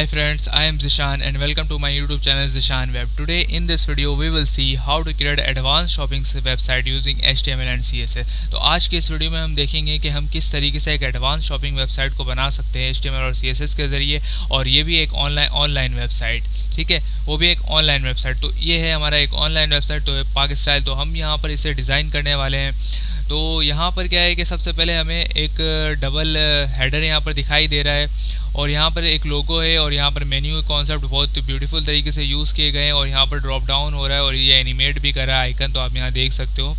Hi friends, I am Zishan and welcome to my YouTube channel Zishan Web. Today in this video we will see how to create advanced shopping website using HTML and CSS. तो आज के इस video में हम देखेंगे कि हम किस तरीके से एक एडवांस शॉपिंग वेबसाइट को बना सकते हैं HTML और CSS के ज़रिए, और ये भी एक ऑनलाइन वेबसाइट, ठीक है, वो भी एक ऑनलाइन वेबसाइट। तो ये है हमारा एक ऑनलाइन वेबसाइट, तो पाकिस्तान। तो हम यहाँ पर इसे डिज़ाइन करने वाले हैं। तो यहाँ पर क्या है कि सबसे पहले हमें एक डबल हेडर यहाँ पर दिखाई दे रहा है, और यहाँ पर एक लोगो है, और यहाँ पर मेन्यू कॉन्सेप्ट बहुत ब्यूटीफुल तरीके से यूज़ किए गए हैं, और यहाँ पर ड्रॉप डाउन हो रहा है और ये एनिमेट भी कर रहा है आइकन, तो आप यहाँ देख सकते हो।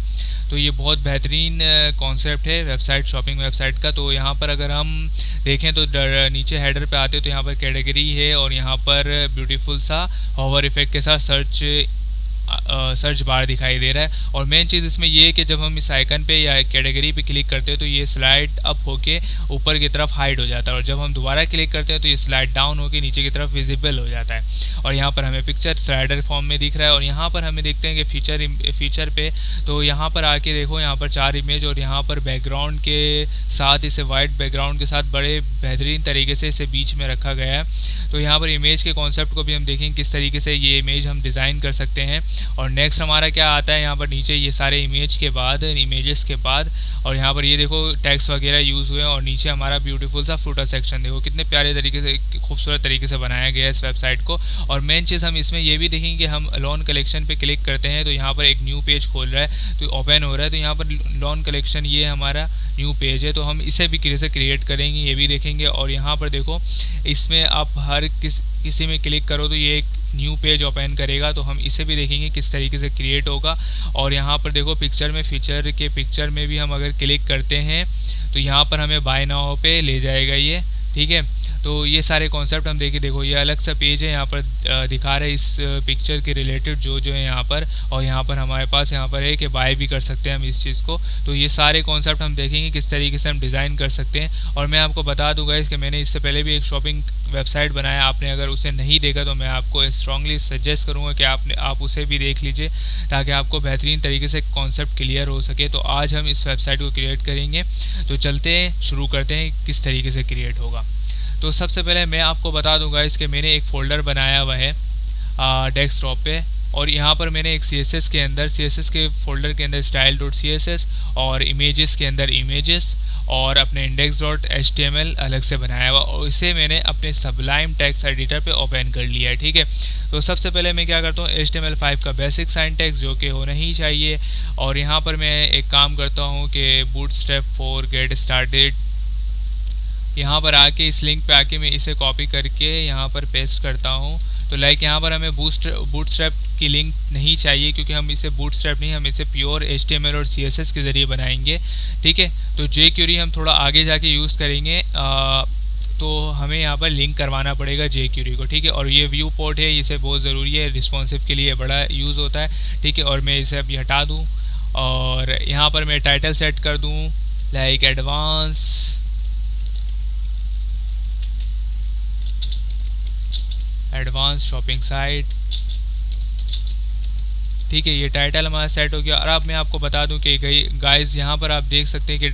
तो ये बहुत बेहतरीन कॉन्सेप्ट है वेबसाइट, शॉपिंग वेबसाइट का। तो यहाँ पर अगर हम देखें तो नीचे हेडर पे आते तो यहाँ पर कैटेगरी है, और यहाँ पर ब्यूटीफुल सा हॉवर इफेक्ट के साथ सर्च बार दिखाई दे रहा है। और मेन चीज़ इसमें ये है कि जब हम इस आइकन पे या कैटेगरी पे क्लिक करते हैं तो ये स्लाइड अप होके ऊपर की तरफ हाइड हो जाता है, और जब हम दोबारा क्लिक करते हैं तो ये स्लाइड डाउन होके नीचे की तरफ विजिबल हो जाता है। और यहाँ पर हमें पिक्चर स्लाइडर फॉर्म में दिख रहा है, और यहाँ पर हमें देखते हैं कि फीचर पे तो यहाँ पर आके देखो, यहाँ पर 4 इमेज, और यहाँ पर बैकग्राउंड के साथ इसे वाइट बैकग्राउंड के साथ बड़े बेहतरीन तरीके से इसे बीच में रखा गया है। तो यहाँ पर इमेज के कॉन्सेप्ट को भी हम देखेंगे किस तरीके से ये इमेज हम डिज़ाइन कर सकते हैं। और नेक्स्ट हमारा क्या आता है, यहाँ पर नीचे ये सारे इमेजेस के बाद और यहाँ पर ये देखो टैक्स वगैरह यूज़ हुए हैं, और नीचे हमारा ब्यूटीफुल सा फुटर सेक्शन देखो कितने प्यारे तरीके से, खूबसूरत तरीके से बनाया गया है इस वेबसाइट को। और मेन चीज़ हम इसमें ये भी देखेंगे कि हम लोन कलेक्शन पे क्लिक करते हैं तो यहाँ पर एक न्यू पेज खोल रहा है, तो ओपन हो रहा है, तो यहाँ पर लोन कलेक्शन ये हमारा न्यू पेज है, तो हम इसे भी कैसे क्रिएट करेंगे ये भी देखेंगे। और यहाँ पर देखो इसमें आप हर किसी में क्लिक करो तो ये एक न्यू पेज ओपन करेगा, तो हम इसे भी देखेंगे किस तरीके से क्रिएट होगा। और यहाँ पर देखो पिक्चर में भी हम अगर क्लिक करते हैं तो यहाँ पर हमें बाय नाउ पे ले जाएगा ये, ठीक है। तो ये सारे कॉन्सेप्ट हम देखो ये अलग सा पेज है, यहाँ पर दिखा रहे हैं इस पिक्चर के रिलेटेड जो है यहाँ पर, और यहाँ पर हमारे पास यहाँ पर है कि बाय भी कर सकते हैं हम इस चीज़ को। तो ये सारे कॉन्सेप्ट हम देखेंगे किस तरीके से हम डिज़ाइन कर सकते हैं। और मैं आपको बता दूंगा कि मैंने इससे पहले भी एक शॉपिंग वेबसाइट बनाया, आपने अगर उसे नहीं देखा तो मैं आपको स्ट्रांगली सजेस्ट करूँगा कि आप उसे भी देख लीजिए, ताकि आपको बेहतरीन तरीके से कॉन्सेप्ट क्लियर हो सके। तो आज हम इस वेबसाइट को क्रिएट करेंगे, तो चलते हैं शुरू करते हैं किस तरीके से क्रिएट होगा। तो सबसे पहले मैं आपको बता दूंगा इसके मैंने एक फ़ोल्डर बनाया हुआ है डेस्कटॉप पे, और यहाँ पर मैंने एक CSS के फ़ोल्डर के अंदर style.css और इमेजेस के अंदर इमेजेस और अपने index.html अलग से बनाया हुआ, और इसे मैंने अपने Sublime टेक्स्ट एडिटर पे ओपन कर लिया है, ठीक है। तो सबसे पहले मैं क्या करता हूँ, HTML5 का बेसिक सिंटैक्स जो कि होना ही चाहिए, और यहाँ पर मैं एक काम करता हूँ कि बूटस्ट्रैप फॉर गेट स्टार्टेड, यहाँ पर आके इस लिंक पे आके मैं इसे कॉपी करके यहाँ पर पेस्ट करता हूँ। तो लाइक यहाँ पर हमें बूटस्ट्रैप की लिंक नहीं चाहिए, क्योंकि हम इसे बूटस्ट्रैप नहीं, हम इसे प्योर HTML और CSS के ज़रिए बनाएंगे, ठीक है। तो jQuery हम थोड़ा आगे जाके यूज़ करेंगे, तो हमें यहाँ पर लिंक करवाना पड़ेगा jQuery को, ठीक है। और ये व्यू पोर्ट है, इसे बहुत ज़रूरी है, रिस्पॉन्सिव के लिए बड़ा यूज़ होता है, ठीक है। और मैं इसे अभी हटा दूँ, और यहाँ पर मैं टाइटल सेट कर दूँ लाइक एडवांस शॉपिंग साइट, ठीक है। ये टाइटल हमारा सेट हो गया। और अब मैं आपको बता दूं कि गाइस यहाँ पर आप देख सकते हैं कि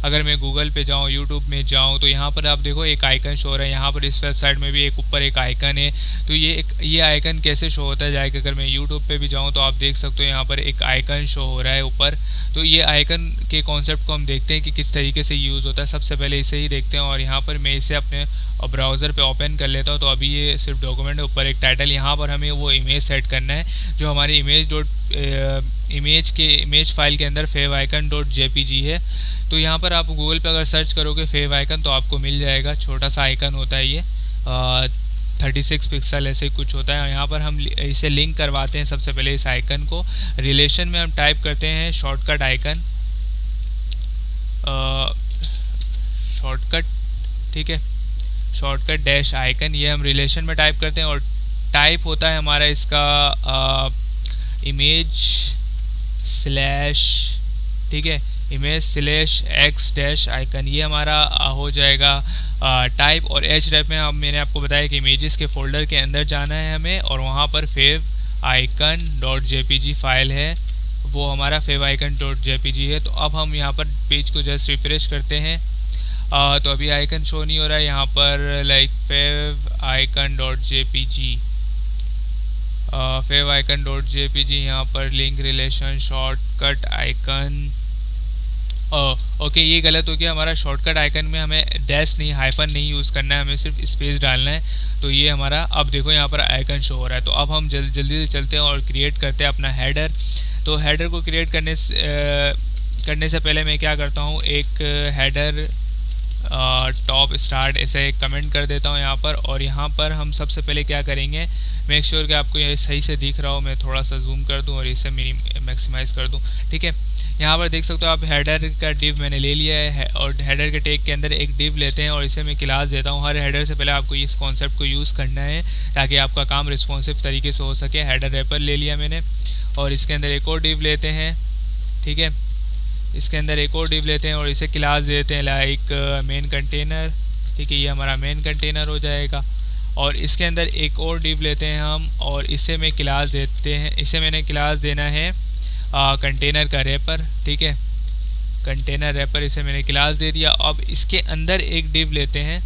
अगर मैं गूगल पे जाऊँ, यूट्यूब में जाऊँ, तो यहाँ पर आप देखो एक आइकन शो हो रहा है। यहाँ पर इस वेबसाइट में भी एक ऊपर एक आइकन है। तो ये आइकन कैसे शो होता है जाएगा, अगर मैं यूट्यूब पे भी जाऊँ तो आप देख सकते हो यहाँ पर एक आइकन शो हो रहा है ऊपर। तो ये आइकन के कॉन्सेप्ट को हम देखते हैं कि किस तरीके से यूज़ होता है। सबसे पहले इसे ही देखते हैं, और यहाँ पर मैं इसे अपने ब्राउज़र पे ओपन कर लेता हूँ। तो अभी ये सिर्फ डॉक्यूमेंट है, ऊपर एक टाइटल, यहाँ पर हमें वो इमेज सेट करना है जो हमारी इमेज फाइल के अंदर favicon.jpg है। तो यहाँ पर आप गूगल पे अगर सर्च करोगे favicon तो आपको मिल जाएगा, छोटा सा आइकन होता है ये, 36 पिक्सल ऐसे कुछ होता है। और यहाँ पर हम इसे लिंक करवाते हैं। सबसे पहले इस आइकन को रिलेशन में हम टाइप करते हैं शॉर्टकट आइकन, ठीक है, शॉर्टकट डैश आइकन, ये हम रिलेशन में टाइप करते हैं। और टाइप होता है हमारा इसका इमेज स्लैश, ठीक है, image slash x dash icon, ये हमारा हो जाएगा टाइप। और href में मैंने आपको बताया कि इमेजेस के फोल्डर के अंदर जाना है हमें, और वहाँ पर favicon.jpg फाइल है, वो हमारा favicon.jpg है। तो अब हम यहाँ पर पेज को जस्ट रिफ्रेश करते हैं, तो अभी आइकन शो नहीं हो रहा है यहाँ पर, like fav icon dot JPG, fav icon dot JPG, यहाँ पर link relation shortcut icon. Okay, ये गलत हो गया। हमारा शॉर्टकट आइकन में हमें डैश नहीं, हाइफन नहीं यूज़ करना है, हमें सिर्फ स्पेस डालना है। तो ये हमारा, अब देखो यहाँ पर आइकन शो हो रहा है। तो अब हम जल्दी से चलते हैं और क्रिएट करते हैं अपना हेडर। तो हेडर को क्रिएट करने से पहले मैं क्या करता हूँ, एक हेडर टॉप स्टार्ट ऐसे एक कमेंट कर देता हूँ यहाँ पर। और यहाँ पर हम सबसे पहले क्या करेंगे, मेक श्योर कि आपको ये सही से दिख रहा हो। मैं थोड़ा सा जूम कर दूँ और इसे मैक्सिमाइज़ कर दूँ, ठीक है। यहाँ पर देख सकते हो आप, हेडर का डिव मैंने ले लिया है और हेडर के टैग के अंदर एक डिव लेते हैं और इसे मैं क्लास देता हूँ। हर हेडर से पहले आपको इस कॉन्सेप्ट को यूज़ करना है ताकि आपका काम रिस्पॉन्सिव तरीके से हो सके। हेडर रैपर ले लिया मैंने और इसके अंदर एक और डिव लेते हैं, ठीक है। इसके अंदर एक और डिव लेते हैं और इसे क्लास देते हैं लाइक मेन कंटेनर, ठीक है। ये हमारा मेन कंटेनर हो जाएगा। और इसके अंदर एक और डिव लेते हैं हम और इसे मैं क्लास देते हैं, इसे मैंने क्लास देना है कंटेनर का रैपर, ठीक है। कंटेनर रैपर इसे मैंने क्लास दे दिया। अब इसके अंदर एक डिव लेते हैं।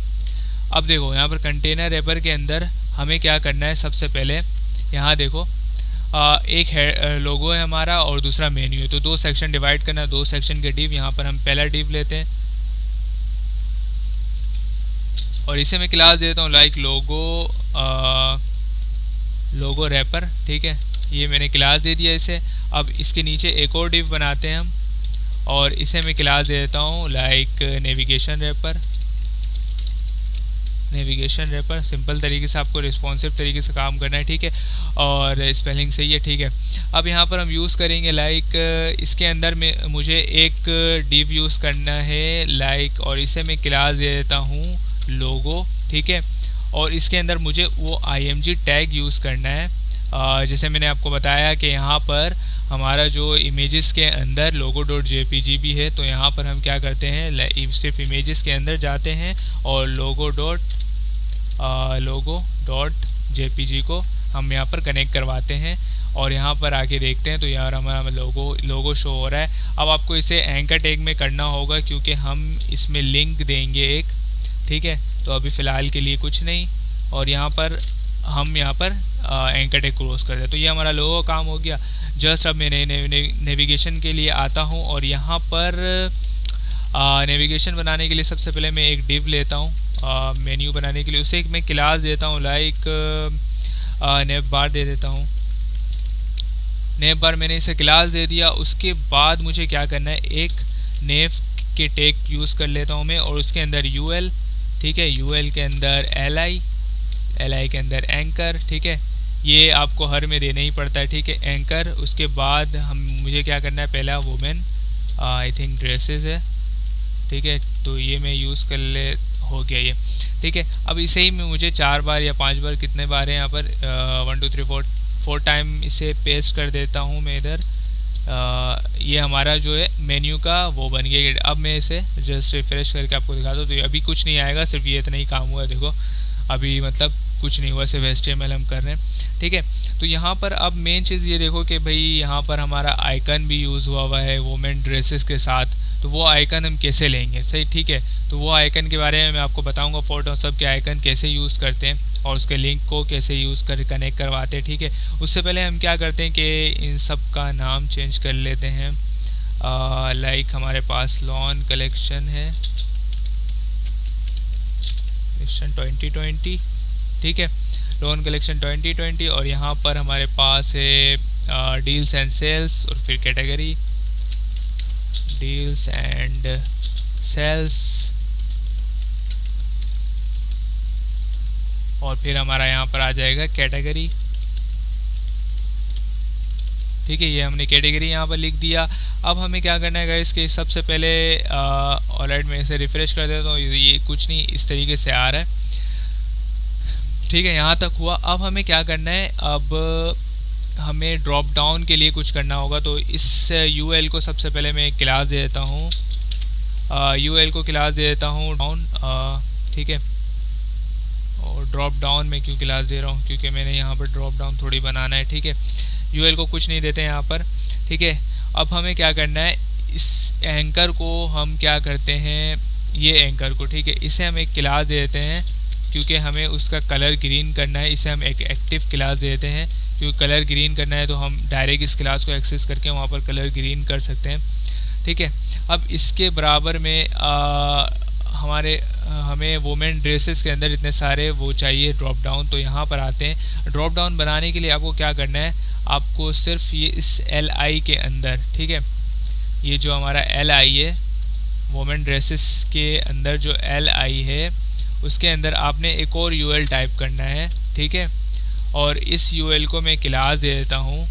अब देखो यहाँ पर कंटेनर रैपर के अंदर हमें क्या करना है, सबसे पहले यहाँ देखो एक लोगो है हमारा और दूसरा मेन्यू है। तो दो सेक्शन डिवाइड करना है, दो सेक्शन के डिव। यहाँ पर हम पहला डिव लेते हैं और इसे मैं क्लास देता हूँ लाइक लोगो रैपर, ठीक है। ये मैंने क्लास दे दिया इसे। अब इसके नीचे एक और डिव बनाते हैं हम और इसे मैं क्लास दे देता हूँ like navigation wrapper. Navigation wrapper simple तरीके से आपको रिस्पॉन्सिव तरीके से काम करना है, ठीक है। और स्पेलिंग सही है, ठीक है। अब यहाँ पर हम यूज़ करेंगे लाइक इसके अंदर में मुझे एक डिव यूज़ करना है लाइक, और इसे मैं क्लास दे देता हूँ लोगो, ठीक है। और इसके अंदर मुझे वो img टैग यूज़ करना है। जैसे मैंने आपको बताया कि यहाँ पर हमारा जो इमेजेस के अंदर लोगो डॉट जेपीजी भी है। तो यहाँ पर हम क्या करते हैं, सिर्फ इमेजेस के अंदर जाते हैं और लोगो डॉट जेपीजी को हम यहाँ पर कनेक्ट करवाते हैं और यहाँ पर आके देखते हैं तो यार हमारा लोगो शो हो रहा है। अब आपको इसे एंकर टैग में करना होगा क्योंकि हम इसमें लिंक देंगे एक, ठीक है। तो अभी फ़िलहाल के लिए कुछ नहीं और यहाँ पर हम एंकर टैग क्लोज कर दें। तो ये हमारा लोगो काम हो गया। जस्ट अब मैं नेविगेशन के लिए आता हूँ और यहाँ पर नेविगेशन बनाने के लिए सबसे पहले मैं एक डिव लेता हूँ मेन्यू बनाने के लिए। उसे एक मैं क्लास देता हूँ लाइक नेव बार दे देता हूँ। नेव बार मैंने इसे क्लास दे दिया। उसके बाद मुझे क्या करना है, एक नेव के टैग यूज़ कर लेता हूँ मैं और उसके अंदर यूएल, ठीक है। यूएल के अंदर एलआई, एलआई के अंदर एंकर, ठीक है। ये आपको हर में देना ही पड़ता है, ठीक है, एंकर। उसके बाद मुझे क्या करना है, पहला वुमेन आई थिंक ड्रेसेस है, ठीक है। तो ये मैं यूज़ कर ले, हो गया ये, ठीक है। अब इसे ही में मुझे 4 बार या 5 बार, कितने बार है यहाँ पर 1 2 3 4 टाइम इसे पेस्ट कर देता हूँ मैं इधर। ये हमारा जो है मेन्यू का वो बन गया। अब मैं इसे जस्ट रिफ्रेश करके आपको दिखा दूँ तो अभी कुछ नहीं आएगा, सिर्फ ये इतना ही काम हुआ है। देखो अभी मतलब कुछ नहीं हुआ, सिर्फ HTML हम कर रहे हैं, ठीक है। तो यहाँ पर अब मेन चीज़ ये देखो कि भाई यहाँ पर हमारा आइकन भी यूज़ हुआ है वुमेन ड्रेसेस के साथ। तो वो आइकन हम कैसे लेंगे, सही, ठीक है। तो वो आइकन के बारे में मैं आपको बताऊंगा, फोटोशॉप के आइकन कैसे यूज़ करते हैं और उसके लिंक को कैसे यूज़ कर कनेक्ट करवाते हैं, ठीक है। उससे पहले हम क्या करते हैं कि इन सब का नाम चेंज कर लेते हैं। लाइक हमारे पास लॉन कलेक्शन है 2020, ठीक है, लोन कलेक्शन 2020। और यहाँ पर हमारे पास है डील्स एंड सेल्स और फिर कैटेगरी डील्स एंड सेल्स और फिर हमारा यहाँ पर आ जाएगा कैटेगरी, ठीक है। ये हमने कैटेगरी यहाँ पर लिख दिया। अब हमें क्या करना है गाइस कि सबसे पहले ऑलराइट मैं इसे रिफ्रेश कर देता हूँ। ये कुछ नहीं इस तरीके से आ रहा है, ठीक है, यहाँ तक हुआ। अब हमें क्या करना है, अब हमें ड्रॉप डाउन के लिए कुछ करना होगा। तो इस यूएल को सबसे पहले मैं एक क्लास दे देता हूँ, यूएल को क्लास दे देता हूँ डाउन, ठीक है। और ड्रॉप डाउन में क्यों क्लास दे रहा हूँ, क्योंकि मैंने यहाँ पर ड्रॉप डाउन थोड़ी बनाना है, ठीक है। यूएल को कुछ नहीं देते यहाँ पर, ठीक है। अब हमें क्या करना है, इस एंकर को हम क्या करते हैं, ये एंकर को, ठीक है। इसे हम एक क्लास दे देते हैं क्योंकि हमें उसका कलर ग्रीन करना है। इसे हम एक एक्टिव क्लास दे देते हैं क्योंकि कलर ग्रीन करना है तो हम डायरेक्ट इस क्लास को एक्सेस करके वहाँ पर कलर ग्रीन कर सकते हैं, ठीक है। अब इसके बराबर में हमें वुमेन ड्रेसेस के अंदर इतने सारे वो चाहिए ड्रॉप डाउन। तो यहाँ पर आते हैं। ड्रॉप डाउन बनाने के लिए आपको क्या करना है, आपको सिर्फ ये इस LI के अंदर, ठीक है, ये जो हमारा LI है वुमेन ड्रेसेस के अंदर जो LI है उसके अंदर आपने एक और UL टाइप करना है, ठीक है। और इस UL को मैं क्लास दे देता हूँ।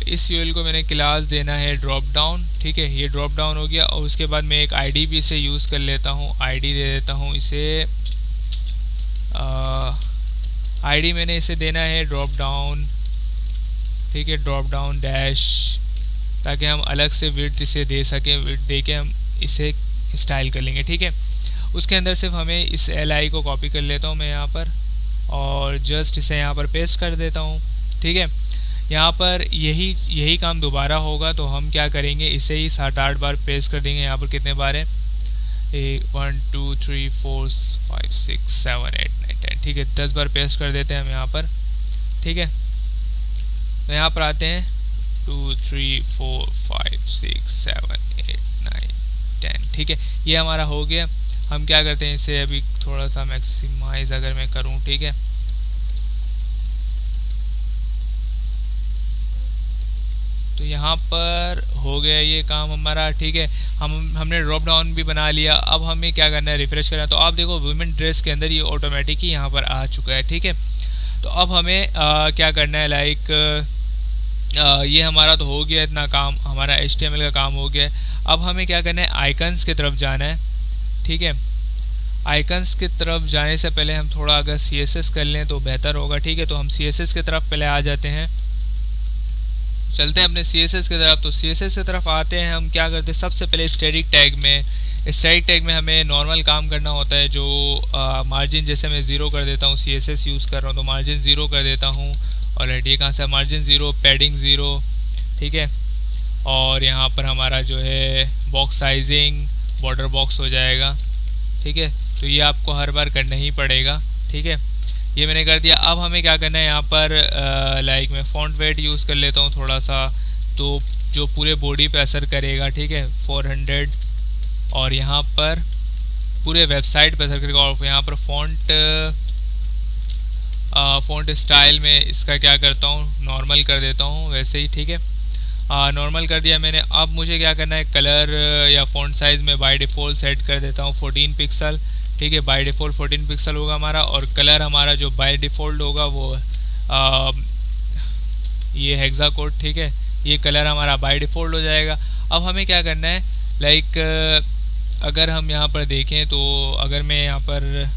इस UL को मैंने क्लास देना है ड्रॉप डाउन, ठीक है। ये ड्रॉप डाउन हो गया। और उसके बाद मैं एक ID भी इसे यूज़ कर लेता हूँ। ID दे देता हूँ इसे, ID मैंने इसे देना है ड्रॉप डाउन, ठीक है, ड्रॉप डाउन डैश, ताकि हम अलग से विड्थ इसे दे सकें। विड्थ दे के हम इसे स्टाइल कर लेंगे, ठीक है। उसके अंदर सिर्फ हमें इस LI को कॉपी कर लेता हूँ मैं यहाँ पर और जस्ट इसे यहाँ पर पेस्ट कर देता हूँ, ठीक है। यहाँ पर यही काम दोबारा होगा तो हम क्या करेंगे, इसे ही 7-8 बार पेस्ट कर देंगे। यहाँ पर कितने बार है, 1 2 3 4 5 6 7 8 9 10, ठीक है, 10 बार पेस्ट कर देते हैं हम यहाँ पर, ठीक है। तो यहाँ पर आते हैं 2 3 4 5 6 7 8 9 10, ठीक है, ये हमारा हो गया। हम क्या करते हैं, इसे अभी थोड़ा सा मैक्सिमाइज अगर मैं करूँ, ठीक है, तो यहाँ पर हो गया ये काम हमारा, ठीक है। हमने ड्रॉप डाउन भी बना लिया। अब हमें क्या करना है, रिफ्रेश करना है। तो आप देखो वुमेन ड्रेस के अंदर ये ऑटोमेटिक ही यहाँ पर आ चुका है, ठीक है। तो अब हमें क्या करना है, लाइक ये हमारा तो हो गया, इतना काम हमारा HTML का काम हो गया। अब हमें क्या करना है, आइकन्स की तरफ जाना है, ठीक है। आइकन्स की तरफ जाने से पहले हम थोड़ा अगर CSS कर लें तो बेहतर होगा, ठीक है। तो हम CSS की तरफ पहले आ जाते हैं, चलते हैं अपने CSS की तरफ। तो CSS की तरफ आते हैं, हम क्या करते हैं, सबसे पहले स्टैटिक टैग में हमें नॉर्मल काम करना होता है। जो मार्जिन जैसे मैं 0 कर देता हूँ, CSS यूज़ कर रहा हूँ तो मार्जिन 0 कर देता हूँ। और ये कहाँ से, मार्जिन 0, पैडिंग 0, ठीक है। और यहाँ पर हमारा जो है बॉक्स साइजिंग बॉर्डर बॉक्स हो जाएगा, ठीक है। तो ये आपको हर बार करना ही पड़ेगा, ठीक है। ये मैंने कर दिया। अब हमें क्या करना है, यहाँ पर लाइक मैं फॉन्ट वेट यूज़ कर लेता हूँ थोड़ा सा, तो जो पूरे बॉडी पे असर करेगा, ठीक है, 400। और यहाँ पर पूरे वेबसाइट पे असर करेगा। और यहाँ पर फ़ॉन्ट स्टाइल में इसका क्या करता हूँ, नॉर्मल कर देता हूँ वैसे ही, ठीक है। नॉर्मल कर दिया मैंने। अब मुझे क्या करना है, कलर या फ़ॉन्ट साइज़ में बाय डिफ़ॉल्ट सेट कर देता हूँ 14 पिक्सल, ठीक है। बाय डिफ़ॉल्ट 14 पिक्सल होगा हमारा। और कलर हमारा जो बाय डिफ़ॉल्ट होगा वो ये हेक्सा कोड, ठीक है, ये कलर हमारा बाय डिफ़ॉल्ट हो जाएगा। अब हमें क्या करना है, लाइक अगर हम यहाँ पर देखें तो अगर मैं यहाँ पर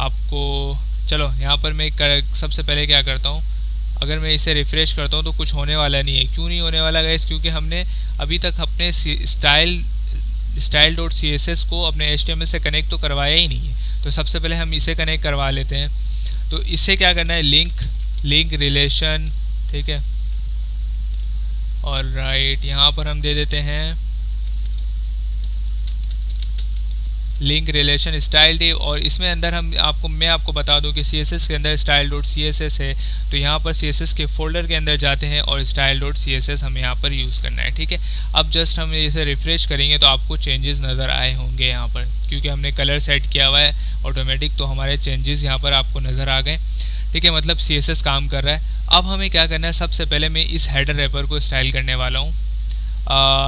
आपको, चलो यहाँ पर मैं सबसे पहले क्या करता हूँ, अगर मैं इसे रिफ़्रेश करता हूँ तो कुछ होने वाला नहीं है। क्यों नहीं होने वाला गाइस, क्योंकि हमने अभी तक अपने style.css को अपने HTML से कनेक्ट तो करवाया ही नहीं है। तो सबसे पहले हम इसे कनेक्ट करवा लेते हैं। तो इससे क्या करना है, लिंक रिलेशन, ठीक है। और राइट यहाँ पर हम दे देते हैं लिंक रिलेशन स्टाइल डी। और इसमें अंदर मैं आपको बता दूं कि CSS के अंदर style.css है। तो यहाँ पर CSS के फोल्डर के अंदर जाते हैं और style.css हमें यहाँ पर यूज़ करना है, ठीक है। अब जस्ट हम इसे रिफ़्रेश करेंगे तो आपको चेंजेस नज़र आए होंगे यहाँ पर, क्योंकि हमने कलर सेट किया हुआ है ऑटोमेटिक। तो हमारे चेंजेस यहाँ पर आपको नज़र आ गए, ठीक है, मतलब CSS काम कर रहा है। अब हमें क्या करना है, सबसे पहले मैं इस हेडर रैपर को स्टाइल करने वाला हूँ,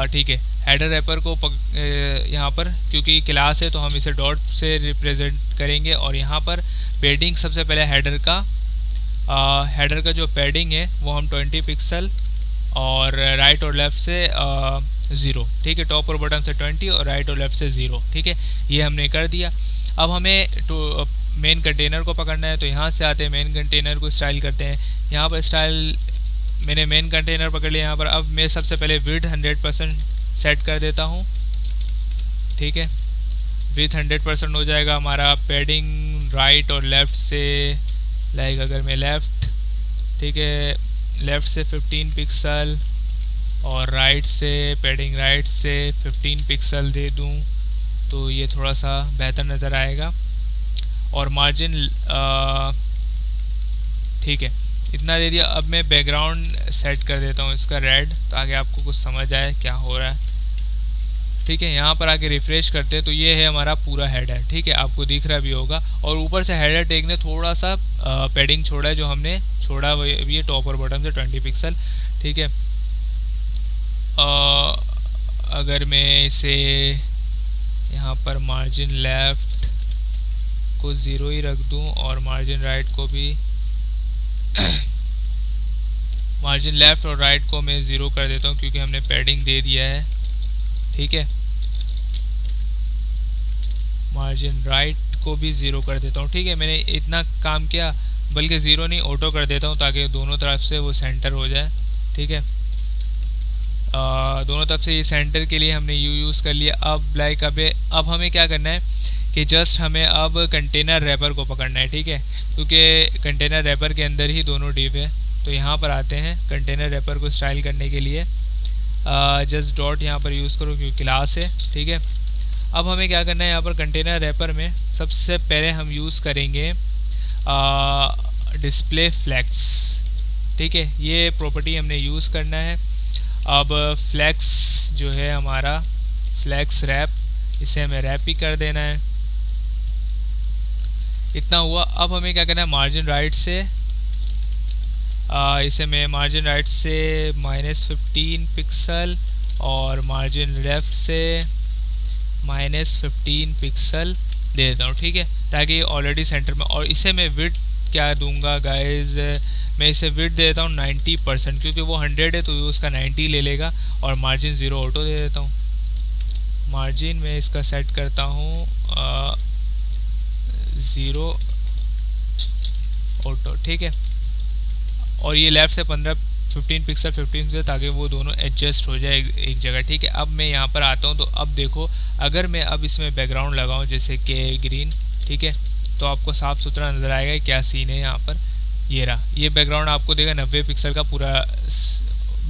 ठीक है। हेडर रैपर को यहाँ पर क्योंकि क्लास है तो हम इसे डॉट से रिप्रेजेंट करेंगे। और यहाँ पर पैडिंग सबसे पहले हेडर का जो पैडिंग है वो हम 20 पिक्सल और राइट और लेफ़्ट से 0, ठीक है। टॉप और बॉटम से 20 और राइट और लेफ़्ट से 0, ठीक है, ये हमने कर दिया। अब हमें मेन कंटेनर को पकड़ना है। तो यहाँ से आते हैं, मेन कंटेनर को स्टाइल करते हैं। यहाँ पर स्टाइल मैंने मेन कंटेनर पकड़ लिया यहाँ पर। अब मैं सबसे पहले विड्थ 100% सेट कर देता हूँ, ठीक है। विड्थ 100% हो जाएगा हमारा। पैडिंग राइट और लेफ़्ट से, लाइक अगर मैं लेफ़्ट, ठीक है, लेफ़्ट से 15 पिक्सल और राइट से पैडिंग राइट से 15 पिक्सल दे दूं तो ये थोड़ा सा बेहतर नज़र आएगा। और मार्जिन ठीक है, इतना दे दिया। अब मैं बैकग्राउंड सेट कर देता हूँ इसका रेड, ताकि आपको कुछ समझ आए क्या हो रहा है। ठीक है, यहाँ पर आके रिफ्रेश करते हैं तो ये है हमारा पूरा हेडर। ठीक है, आपको दिख रहा भी होगा। और ऊपर से हेडर टैग ने थोड़ा सा पैडिंग छोड़ा है, जो हमने छोड़ा वो ये टॉप और बॉटम से 20 पिक्सल। ठीक है, अगर मैं इसे यहाँ पर मार्जिन लेफ्ट को 0 ही रख दूँ और मार्जिन राइट को भी मार्जिन लेफ्ट और राइट को मैं 0 कर देता हूँ, क्योंकि हमने पैडिंग दे दिया है। ठीक है, मार्जिन राइट को भी 0 कर देता हूँ। ठीक है, मैंने इतना काम किया, बल्कि 0 नहीं ऑटो कर देता हूँ, ताकि दोनों तरफ से वो सेंटर हो जाए। ठीक है, दोनों तरफ से ये सेंटर के लिए हमने यूज़ कर लिया। अब हमें क्या करना है कि जस्ट हमें अब कंटेनर रैपर को पकड़ना है। ठीक है, क्योंकि कंटेनर रैपर के अंदर ही दोनों डिव है। तो यहाँ पर आते हैं कंटेनर रैपर को स्टाइल करने के लिए, जस्ट डॉट यहाँ पर यूज़ करो क्योंकि क्लास है। ठीक है, अब हमें क्या करना है, यहाँ पर कंटेनर रैपर में सबसे पहले हम यूज़ करेंगे डिस्प्ले फ्लैक्स। ठीक है, ये प्रॉपर्टी हमने यूज़ करना है। अब फ्लैक्स जो है हमारा फ्लैक्स रैप, इसे हमें रैप ही कर देना है। इतना हुआ। अब हमें क्या करना है, मार्जिन राइट से इसे मैं मार्जिन राइट से -15 पिक्सल और मार्जिन लेफ्ट से -15 पिक्सल दे देता हूँ। ठीक है, ताकि ऑलरेडी सेंटर में। और इसे मैं विड्थ क्या दूंगा गाइज, मैं इसे विड्थ दे देता हूँ 90%, क्योंकि वो 100 है तो उसका 90 ले लेगा। और मार्जिन 0 ऑटो दे देता हूँ। मार्जिन में इसका सेट करता हूँ 0 ऑटो। ठीक है, और ये लेफ्ट से 15 पिक्सल 15 से, ताकि वो दोनों एडजस्ट हो जाए एक जगह। ठीक है, अब मैं यहाँ पर आता हूँ तो अब देखो, अगर मैं अब इसमें बैकग्राउंड लगाऊँ जैसे कि ग्रीन, ठीक है, तो आपको साफ़ सुथरा नज़र आएगा क्या सीन है यहाँ पर। ये रहा, ये बैकग्राउंड आपको देगा 90 पिक्सल का पूरा,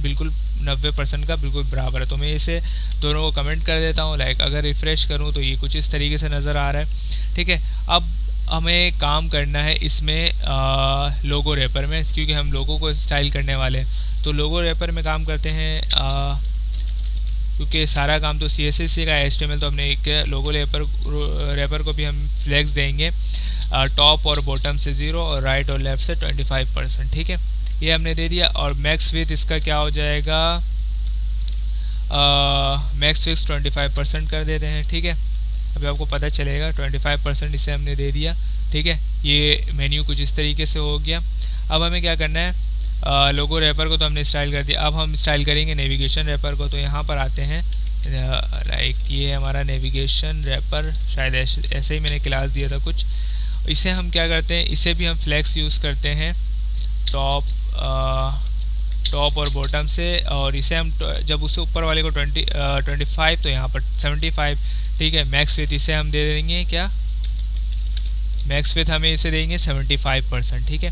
बिल्कुल 90% का बिल्कुल बराबर है। तो मैं इसे दोनों को कमेंट कर देता हूँ। लाइक अगर रिफ़्रेश करूँ तो ये कुछ इस तरीके से नज़र आ रहा है। ठीक है, अब हमें काम करना है इसमें लोगो रैपर में, क्योंकि हम लोगों को स्टाइल करने वाले हैं। तो लोगो रैपर में काम करते हैं, क्योंकि सारा काम तो CSS का HTML, तो हमने एक लोगो रैपर को भी हम फ्लैक्स देंगे टॉप और बॉटम से 0 और राइट और लेफ्ट से 25%। ठीक है, ये हमने दे दिया। और मैक्स विथ इसका क्या हो जाएगा, मैक्स फिक्स 25% कर देते हैं। ठीक है, अभी आपको पता चलेगा 25% इसे हमने दे दिया। ठीक है, ये मेन्यू कुछ इस तरीके से हो गया। अब हमें क्या करना है, लोगो रैपर को तो हमने स्टाइल कर दिया। अब हम स्टाइल करेंगे नेविगेशन रैपर को। तो यहाँ पर आते हैं, लाइक ये हमारा नेविगेशन रैपर, शायद ऐसे ही मैंने क्लास दिया था कुछ। इसे हम क्या करते हैं, इसे भी हम फ्लैक्स यूज़ करते हैं टॉप और बॉटम से। और इसे हम जब उससे ऊपर वाले को 25 तो यहाँ पर 75। ठीक है, मैक्स विथ इसे हम दे देंगे क्या, मैक्स विथ हमें इसे देंगे 75%। ठीक है,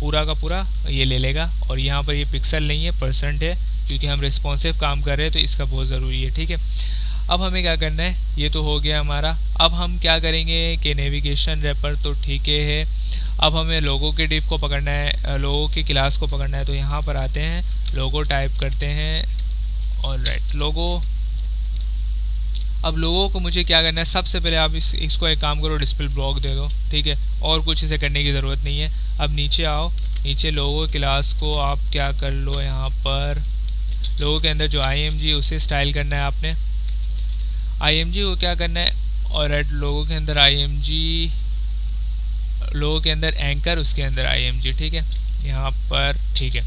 पूरा का पूरा ये ले लेगा। और यहाँ पर ये पिक्सल नहीं है, परसेंट है, क्योंकि हम रिस्पॉन्सिव काम कर रहे हैं तो इसका बहुत ज़रूरी है। ठीक है, अब हमें क्या करना है, ये तो हो गया हमारा। अब हम क्या करेंगे कि नेविगेशन रैपर तो ठीक है, अब हमें लोगो के डिव को पकड़ना है, लोगो की क्लास को पकड़ना है। तो यहाँ पर आते हैं, लोगो टाइप करते हैं, ऑलराइट लोगो। अब लोगों को मुझे क्या करना है, सबसे पहले आप इसको एक काम करो, डिस्प्ले ब्लॉक दे दो। ठीक है, और कुछ इसे करने की ज़रूरत नहीं है। अब नीचे आओ, नीचे लोगो क्लास को आप क्या कर लो, यहाँ पर लोगो के अंदर जो IMG उसे स्टाइल करना है आपने। IMG को क्या करना है, और लोगो के अंदर IMG, लोगो के अंदर एंकर, उसके अंदर IMG। ठीक है, यहाँ पर ठीक है,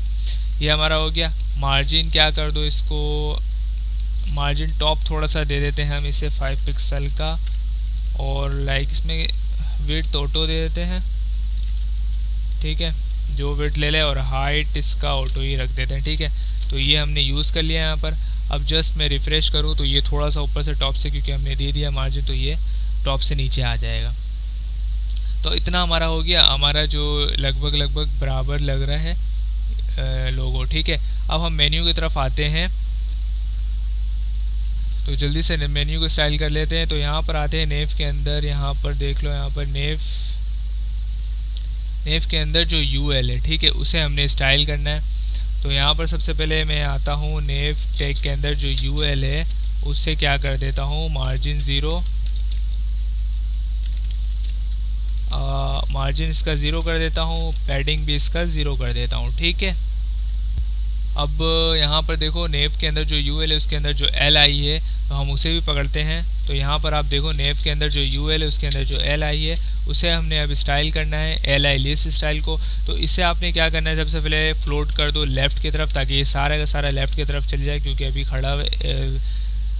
ये हमारा हो गया। मार्जिन क्या कर दो इसको, मार्जिन टॉप थोड़ा सा दे देते हैं हम इसे 5 पिक्सल का। और लाइक इसमें विड्थ ऑटो दे देते हैं। ठीक है, जो विड्थ ले ले, और हाइट इसका ऑटो ही रख देते हैं। ठीक है, तो ये हमने यूज़ कर लिया यहाँ पर। अब जस्ट मैं रिफ़्रेश करूँ तो ये थोड़ा सा ऊपर से टॉप से, क्योंकि हमने दे दिया मार्जिन, तो ये टॉप से नीचे आ जाएगा। तो इतना हमारा हो गया, हमारा जो लगभग बराबर लग रहा है लोगो। ठीक है, अब हम मेन्यू की तरफ आते हैं। तो जल्दी से मेन्यू को स्टाइल कर लेते हैं। तो यहाँ पर आते हैं नेव के अंदर, यहाँ पर देख लो, यहाँ पर नेव के अंदर जो यूएल है, ठीक है, उसे हमने स्टाइल करना है। तो यहाँ पर सबसे पहले मैं आता हूँ नेव टैग के अंदर जो यूएल है उससे क्या कर देता हूँ, मार्जिन 0, मार्जिन इसका 0 कर देता हूँ, पैडिंग भी इसका 0 कर देता हूँ, ठीक है। अब यहाँ पर देखो नेव के अंदर जो यूएल है उसके अंदर जो एल आई है तो हम उसे भी पकड़ते हैं। तो यहाँ पर आप देखो नेव के अंदर जो यूएल है उसके अंदर जो एल आई है उसे हमने अब स्टाइल करना है, एल आई लिस्ट स्टाइल को। तो इससे आपने क्या करना है, सबसे पहले फ्लोट कर दो लेफ़्ट की तरफ ताकि ये सारा का सारा लेफ़्ट की तरफ चले जाए, क्योंकि अभी खड़ा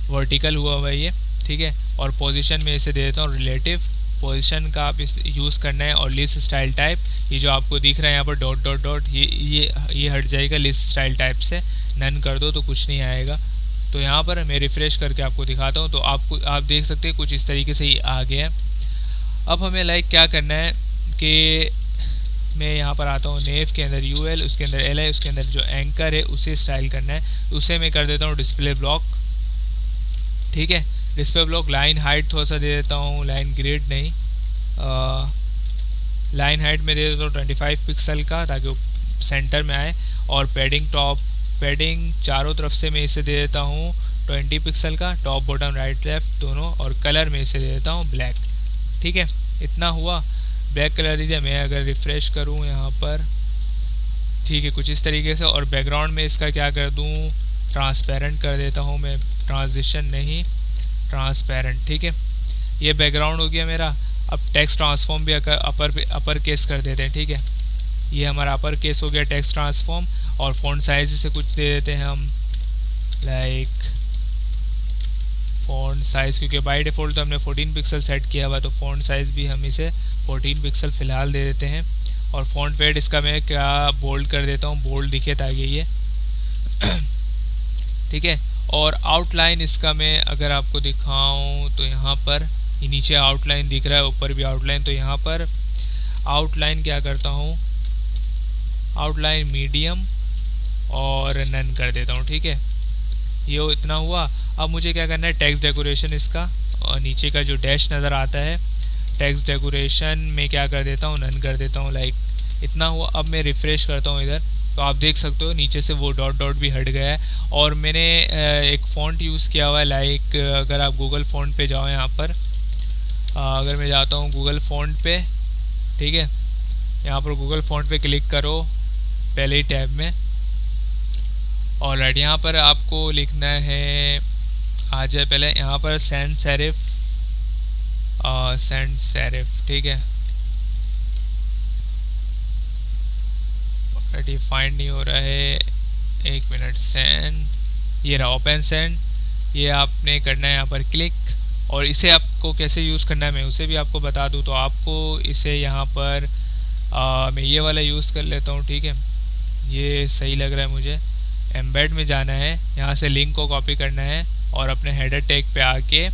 वर्टिकल हुआ है ये, ठीक है। और पोजीशन में इसे दे देता हूँ रिलेटिव, पोजीशन का आप इस यूज़ करना है। और लिस्ट स्टाइल टाइप, ये जो आपको दिख रहा है यहाँ पर डॉट डॉट डॉट, ये हट जाएगा लिस्ट स्टाइल टाइप से, नन कर दो तो कुछ नहीं आएगा। तो यहाँ पर मैं रिफ़्रेश करके आपको दिखाता हूँ, तो आप देख सकते हैं कुछ इस तरीके से ही आ गया। अब हमें लाइक क्या करना है कि मैं यहाँ पर आता हूँ नेव के अंदर यूएल, उसके अंदर एल आई, उसके अंदर जो एंकर है उसे स्टाइल करना है। उसे मैं कर देता हूँ डिस्प्ले ब्लॉक, ठीक है। डिस्प्ले ब्लॉक लाइन हाइट थोड़ा सा दे देता हूँ, लाइन ग्रिड नहीं, लाइन हाइट में दे देता हूँ 25 पिक्सल का ताकि वो सेंटर में आए। और पैडिंग चारों तरफ से मैं इसे दे देता हूँ 20 पिक्सल का, टॉप बॉटम राइट लेफ्ट दोनों। और कलर में इसे दे देता हूँ ब्लैक, ठीक है। इतना हुआ, ब्लैक कलर दीजिए। मैं अगर रिफ़्रेश करूँ यहाँ पर, ठीक है, कुछ इस तरीके से। और बैकग्राउंड में इसका क्या कर दूँ, ट्रांसपेरेंट कर देता हूँ मैं, ट्रांजिशन नहीं, ट्रांसपेरेंट, ठीक है। ये बैकग्राउंड हो गया मेरा। अब टेक्स्ट ट्रांसफॉर्म भी अपर केस कर देते हैं, ठीक है। ये हमारा अपर केस हो गया टेक्स्ट ट्रांसफॉर्म। और फ़ॉन्ट साइज इसे कुछ दे देते हैं हम, लाइक फ़ॉन्ट साइज़, क्योंकि बाय डिफ़ॉल्ट तो हमने 14 पिक्सल सेट किया हुआ, तो फ़ॉन्ट साइज़ भी हम इसे 14 पिक्सल फ़िलहाल दे देते हैं। और फ़ॉन्ट वेट इसका मैं क्या बोल्ड कर देता हूँ, बोल्ड दिखे ताकि ये ठीक है। और आउटलाइन इसका मैं अगर आपको दिखाऊं तो यहाँ पर ये नीचे आउटलाइन दिख रहा है, ऊपर भी आउटलाइन। तो यहाँ पर आउटलाइन क्या करता हूँ, आउटलाइन मीडियम और नन कर देता हूँ, ठीक है। ये इतना हुआ। अब मुझे क्या करना है, टेक्स्ट डेकोरेशन इसका, और नीचे का जो डैश नज़र आता है टेक्स्ट डेकोरेशन में क्या कर देता हूँ, नन कर देता हूँ, लाइक इतना हुआ। अब मैं रिफ़्रेश करता हूँ इधर, तो आप देख सकते हो नीचे से वो डॉट डॉट भी हट गया है। और मैंने एक फ़ॉन्ट यूज़ किया हुआ है, लाइक अगर आप गूगल फ़ॉन्ट पे जाओ, यहाँ पर अगर मैं जाता हूँ गूगल फ़ॉन्ट पे, ठीक है, यहाँ पर गूगल फ़ॉन्ट पे क्लिक करो पहले ही टैब में। और राइट यहाँ पर आपको लिखना है, आ जाए पहले यहाँ पर सैंड सेरिफ, ठीक है। ये फाइंड नहीं हो रहा है, एक मिनट, सैंड, ये रहा ओपन सैंड। ये आपने करना है यहाँ पर क्लिक। और इसे आपको कैसे यूज़ करना है मैं उसे भी आपको बता दूँ। तो आपको इसे यहाँ पर मैं ये वाला यूज़ कर लेता हूँ, ठीक है, ये सही लग रहा है मुझे। एम्बेड में जाना है, यहाँ से लिंक को कॉपी करना है और अपने हेडर टैग पे आके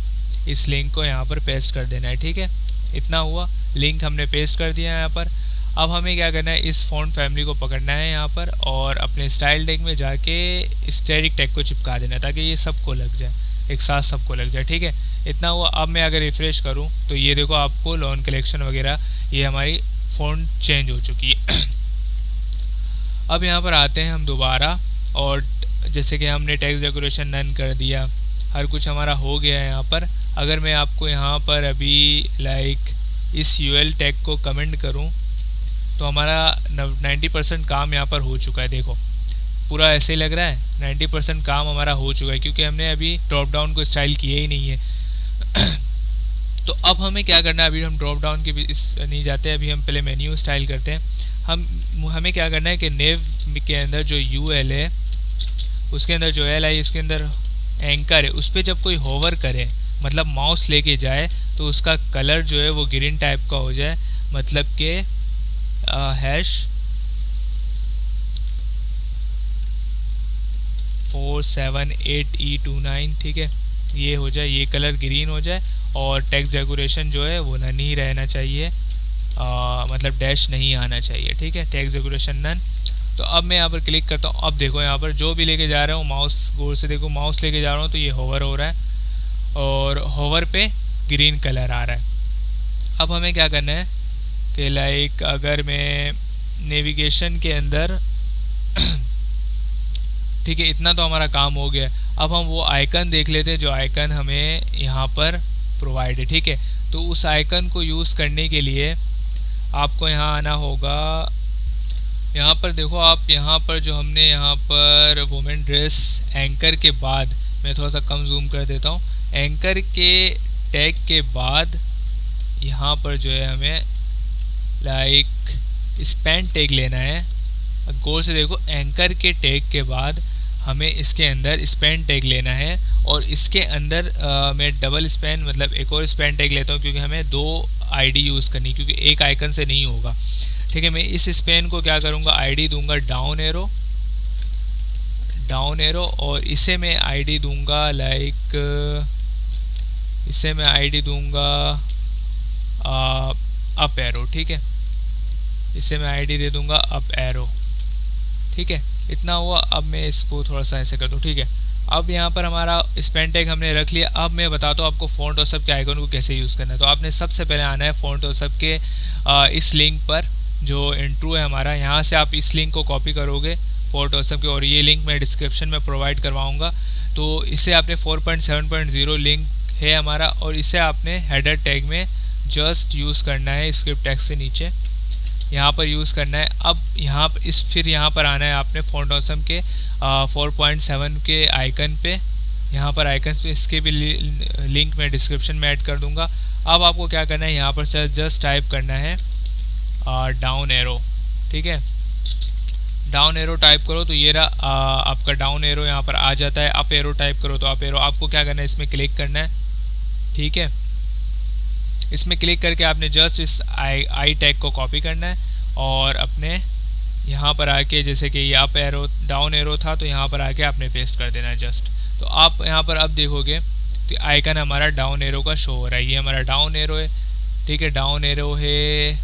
इस लिंक को यहाँ पर पेस्ट कर देना है, ठीक है। इतना हुआ, लिंक हमने पेस्ट कर दिया यहाँ पर। अब हमें क्या करना है, इस फ़ॉन्ट फैमिली को पकड़ना है यहाँ पर और अपने स्टाइल टैग में जाके स्टैटिक टैग को चिपका देना है ताकि ये सबको लग जाए, एक साथ सबको लग जाए, ठीक है। इतना हुआ। अब मैं अगर रिफ़्रेश करूँ तो ये देखो आपको लॉन कलेक्शन वगैरह ये हमारी फ़ॉन्ट चेंज हो चुकी है। अब यहाँ पर आते हैं हम दोबारा, और जैसे कि हमने टेक्स्ट डेकोरेशन नन कर दिया, हर कुछ हमारा हो गया है यहाँ पर। अगर मैं आपको यहाँ पर अभी लाइक इस यूएल टैग को कमेंट करूँ तो हमारा 90% काम यहाँ पर हो चुका है। देखो पूरा ऐसे ही लग रहा है, 90% काम हमारा हो चुका है क्योंकि हमने अभी ड्रॉप डाउन को स्टाइल किए ही नहीं है। तो अब हमें क्या करना है, अभी हम ड्रॉप डाउन के नहीं जाते, अभी हम पहले मेन्यू स्टाइल करते हैं। हमें क्या करना है कि नेव के अंदर जो यूएल है उसके अंदर जो एल आई इसके अंदर एंकर है, उस पर जब कोई होवर करे मतलब माउस लेके जाए तो उसका कलर जो है वो ग्रीन टाइप का हो जाए, मतलब कि #478E29, ठीक है, ये हो जाए, ये कलर ग्रीन हो जाए। और टेक्स्ट डेकोरेशन जो है वो नन ही रहना चाहिए, मतलब डैश नहीं आना चाहिए, ठीक है, टेक्स्ट डेकोरेशन नन। तो अब मैं यहाँ पर क्लिक करता हूँ। अब देखो यहाँ पर जो भी लेके जा रहा हूँ माउस, गौर से देखो माउस लेके जा रहा हूँ तो ये होवर हो रहा है, और होवर पे ग्रीन कलर आ रहा है। अब हमें क्या करना है कि लाइक अगर मैं नेविगेशन के अंदर ठीक है, इतना तो हमारा काम हो गया। अब हम वो आइकन देख लेते हैं जो आइकन हमें यहाँ पर प्रोवाइड है। ठीक है, तो उस आइकन को यूज़ करने के लिए आपको यहाँ आना होगा। यहाँ पर देखो, आप यहाँ पर जो हमने यहाँ पर वुमेन ड्रेस एंकर के बाद, मैं थोड़ा सा कम जूम कर देता हूँ, एंकर के टैग के बाद यहाँ पर जो है हमें लाइक स्पैन टैग लेना है। गौर से देखो, एंकर के टैग के बाद हमें इसके अंदर स्पैन टैग लेना है और इसके अंदर मैं डबल स्पैन मतलब एक और स्पैन टैग लेता हूँ क्योंकि हमें 2 आईडी यूज़ करनी, क्योंकि एक आइकन से नहीं होगा। ठीक है, मैं इस स्पैन को क्या करूँगा, आईडी दूंगा डाउन एरो और इसे मैं आईडी दूंगा लाइक, इसे मैं आईडी दूंगा अप एरो। ठीक है, इसे मैं आईडी दे दूंगा अप एरो। ठीक है, इतना हुआ। अब मैं इसको थोड़ा सा ऐसे कर दूँ। ठीक है, अब यहाँ पर हमारा स्पैन टैग हमने रख लिया। अब मैं बताता हूँ आपको फ़ॉन्ट और सब के आइकन को कैसे यूज़ करना है। तो आपने सबसे पहले आना है फ़ॉन्ट और सब के इस लिंक पर जो इंट्रो है हमारा, यहाँ से आप इस लिंक को कॉपी करोगे फ़ॉन्ट और सब के, और ये लिंक मैं डिस्क्रिप्शन में प्रोवाइड करवाऊँगा। तो इसे आपने 4.7.0 लिंक है हमारा, और इसे आपने हेडर टैग में जस्ट यूज़ करना है, स्क्रिप्ट टैग से नीचे यहाँ पर यूज़ करना है। अब यहाँ पर फिर यहाँ पर आना है आपने फ़ॉन्ट ऑसम के 4.7 के आइकन पे, यहाँ पर आइकन पे, इसके भी लिंक मैं डिस्क्रिप्शन में ऐड कर दूँगा। अब आपको क्या करना है, यहाँ पर जस्ट टाइप करना है डाउन एरो। ठीक है, डाउन एरो टाइप करो तो ये रहा आपका डाउन एरो यहाँ पर आ जाता है। अप एरो टाइप करो तो अप एरो। आपको क्या करना है, इसमें क्लिक करना है। ठीक है, इसमें क्लिक करके आपने जस्ट इस आई टैग को कॉपी करना है और अपने यहाँ पर आके, जैसे कि ये अप एरो डाउन एरो था तो यहाँ पर आके आपने पेस्ट कर देना है जस्ट। तो आप यहाँ पर अब देखोगे तो आइकन हमारा डाउन एरो का शो हो रहा है, ये हमारा डाउन एरो है। ठीक है, डाउन एरो है।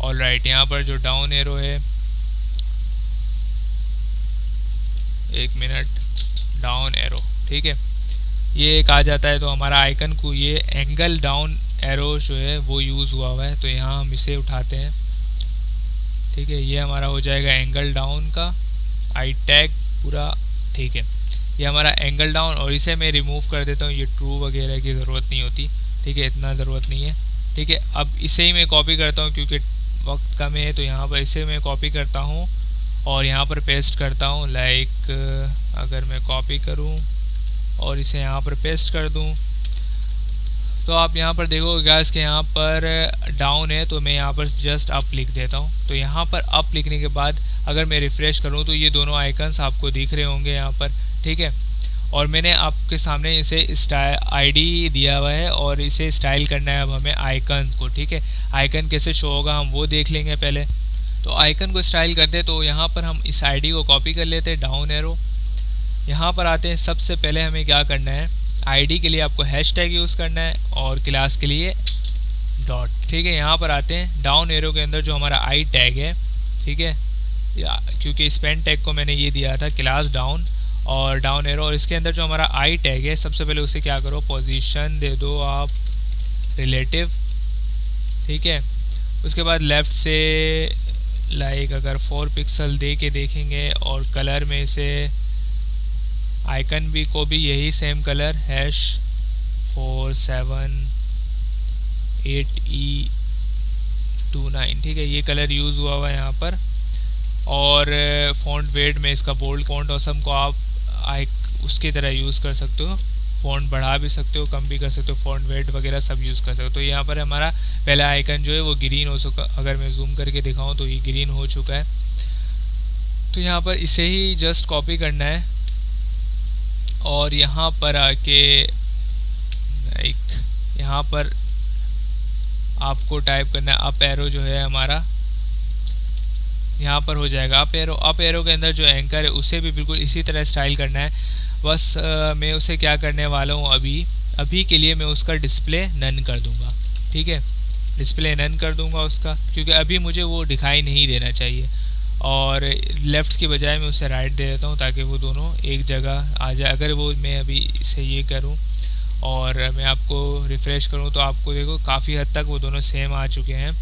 ऑलराइट, यहाँ पर जो डाउन एरो है, एक मिनट, डाउन एरो। ठीक है, ये एक आ जाता है तो हमारा आइकन को ये एंगल डाउन एरो जो है वो यूज़ हुआ है, तो यहाँ हम इसे उठाते हैं। ठीक है, ये हमारा हो जाएगा एंगल डाउन का आई टैग पूरा। ठीक है, ये हमारा एंगल डाउन, और इसे मैं रिमूव कर देता हूँ, ये ट्रू वगैरह की ज़रूरत नहीं होती। ठीक है, इतना ज़रूरत नहीं है। ठीक है, अब इसे ही मैं कॉपी करता हूँ क्योंकि वक्त कम है, तो यहाँ पर इसे मैं कॉपी करता हूँ और यहाँ पर पेस्ट करता हूँ। लाइक अगर मैं कॉपी करूँ और इसे यहाँ पर पेस्ट कर दूँ तो आप यहाँ पर देखोगे गाइस कि यहाँ पर डाउन है, तो मैं यहाँ पर जस्ट अप लिख देता हूँ। तो यहाँ पर अप लिखने के बाद अगर मैं रिफ़्रेश करूँ तो ये दोनों आइकन्स आपको दिख रहे होंगे यहाँ पर। ठीक है, और मैंने आपके सामने इसे स्टाइल आईडी दिया हुआ है और इसे स्टाइल करना है अब हमें आइकन को। ठीक है, आइकन कैसे शो होगा हम वो देख लेंगे पहले। तो आइकन को स्टाइल करते हैं तो यहाँ पर हम इस आईडी को कॉपी कर लेते हैं, डाउन एरो। यहाँ पर आते हैं, सबसे पहले हमें क्या करना है, आईडी के लिए आपको हैशटैग यूज़ करना है और क्लास के लिए डॉट। ठीक है, यहाँ पर आते हैं, डाउन एरो के अंदर जो हमारा आई टैग है, ठीक है, क्योंकि स्पेन टैग को मैंने ये दिया था क्लास डाउन और डाउन एरो, और इसके अंदर जो हमारा आई टैग है सबसे पहले उसे क्या करो, पोजीशन दे दो आप रिलेटिव। ठीक है, उसके बाद लेफ़्ट से लाइक अगर 4 पिक्सल दे के देखेंगे और कलर में से आइकन भी को भी यही सेम कलर #478E29। ठीक है, ये कलर यूज़ हुआ हुआ है यहाँ पर। और फ़ॉन्ट वेट में इसका बोल्ड फ़ॉन्ट ऑसम को आप उसकी तरह यूज़ कर सकते हो, फ़ॉन्ट बढ़ा भी सकते हो, कम भी कर सकते हो, फ़ॉन्ट वेट वगैरह सब यूज़ कर सकते हो। तो यहाँ पर हमारा पहला आइकन जो है वो ग्रीन हो चुका, अगर मैं जूम करके दिखाऊँ तो ये ग्रीन हो चुका है। तो यहाँ पर इसे ही जस्ट कॉपी करना है और यहाँ पर आके यहाँ पर आपको टाइप करना है अप एरो जो है हमारा, यहाँ पर हो जाएगा अप एरो। अप एरो के अंदर जो एंकर है उसे भी बिल्कुल इसी तरह स्टाइल करना है। बस मैं उसे क्या करने वाला हूँ, अभी के लिए मैं उसका डिस्प्ले नन कर दूँगा। ठीक है, डिस्प्ले नन कर दूँगा उसका, क्योंकि अभी मुझे वो दिखाई नहीं देना चाहिए। और लेफ़्ट की बजाय मैं उसे राइट दे देता हूँ ताकि वो दोनों एक जगह आ जाए। अगर वो मैं अभी इसे ये करूँ और मैं आपको रिफ़्रेश करूँ तो आपको देखो काफ़ी हद तक वो दोनों सेम आ चुके हैं,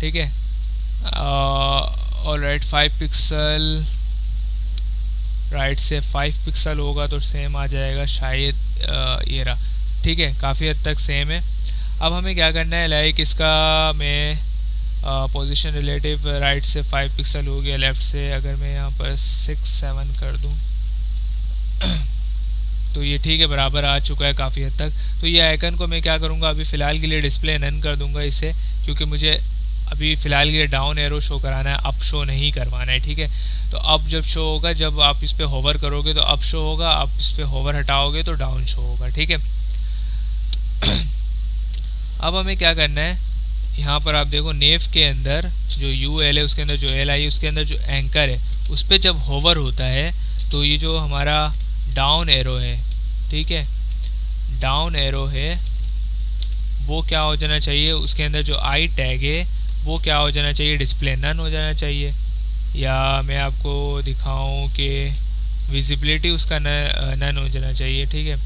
ठीक है। ऑलराइट 5 पिक्सल राइट से 5 पिक्सल होगा तो सेम आ जाएगा शायद, ये रहा, ठीक है, काफ़ी हद तक सेम है। अब हमें क्या करना है, लाइक इसका मैं पोजीशन रिलेटिव राइट से 5 पिक्सल हो गया, लेफ़्ट से अगर मैं यहाँ पर 6 7 कर दूँ तो ये ठीक है, बराबर आ चुका है काफ़ी हद तक। तो ये आइकन को मैं क्या करूँगा, अभी फ़िलहाल के लिए डिस्प्ले नन कर दूँगा इसे, क्योंकि मुझे अभी फ़िलहाल के लिए डाउन एरो शो कराना है, अप शो नहीं करवाना है, ठीक है। तो अब जब शो होगा, जब आप इस पर होवर करोगे तो अप शो होगा, आप इस पर होवर हटाओगे तो डाउन शो होगा, ठीक है। अब हमें क्या करना है, यहाँ पर आप देखो नेव के अंदर जो UL है, उसके अंदर जो LI है, उसके अंदर जो एंकर है, उस पर जब होवर होता है तो ये जो हमारा डाउन एरो है, ठीक है, डाउन एरो है, वो क्या हो जाना चाहिए, उसके अंदर जो आई टैग है वो क्या हो जाना चाहिए, डिस्प्ले नन हो जाना चाहिए। या मैं आपको दिखाऊं कि विजिबिलिटी उसका नन हो जाना चाहिए, ठीक है,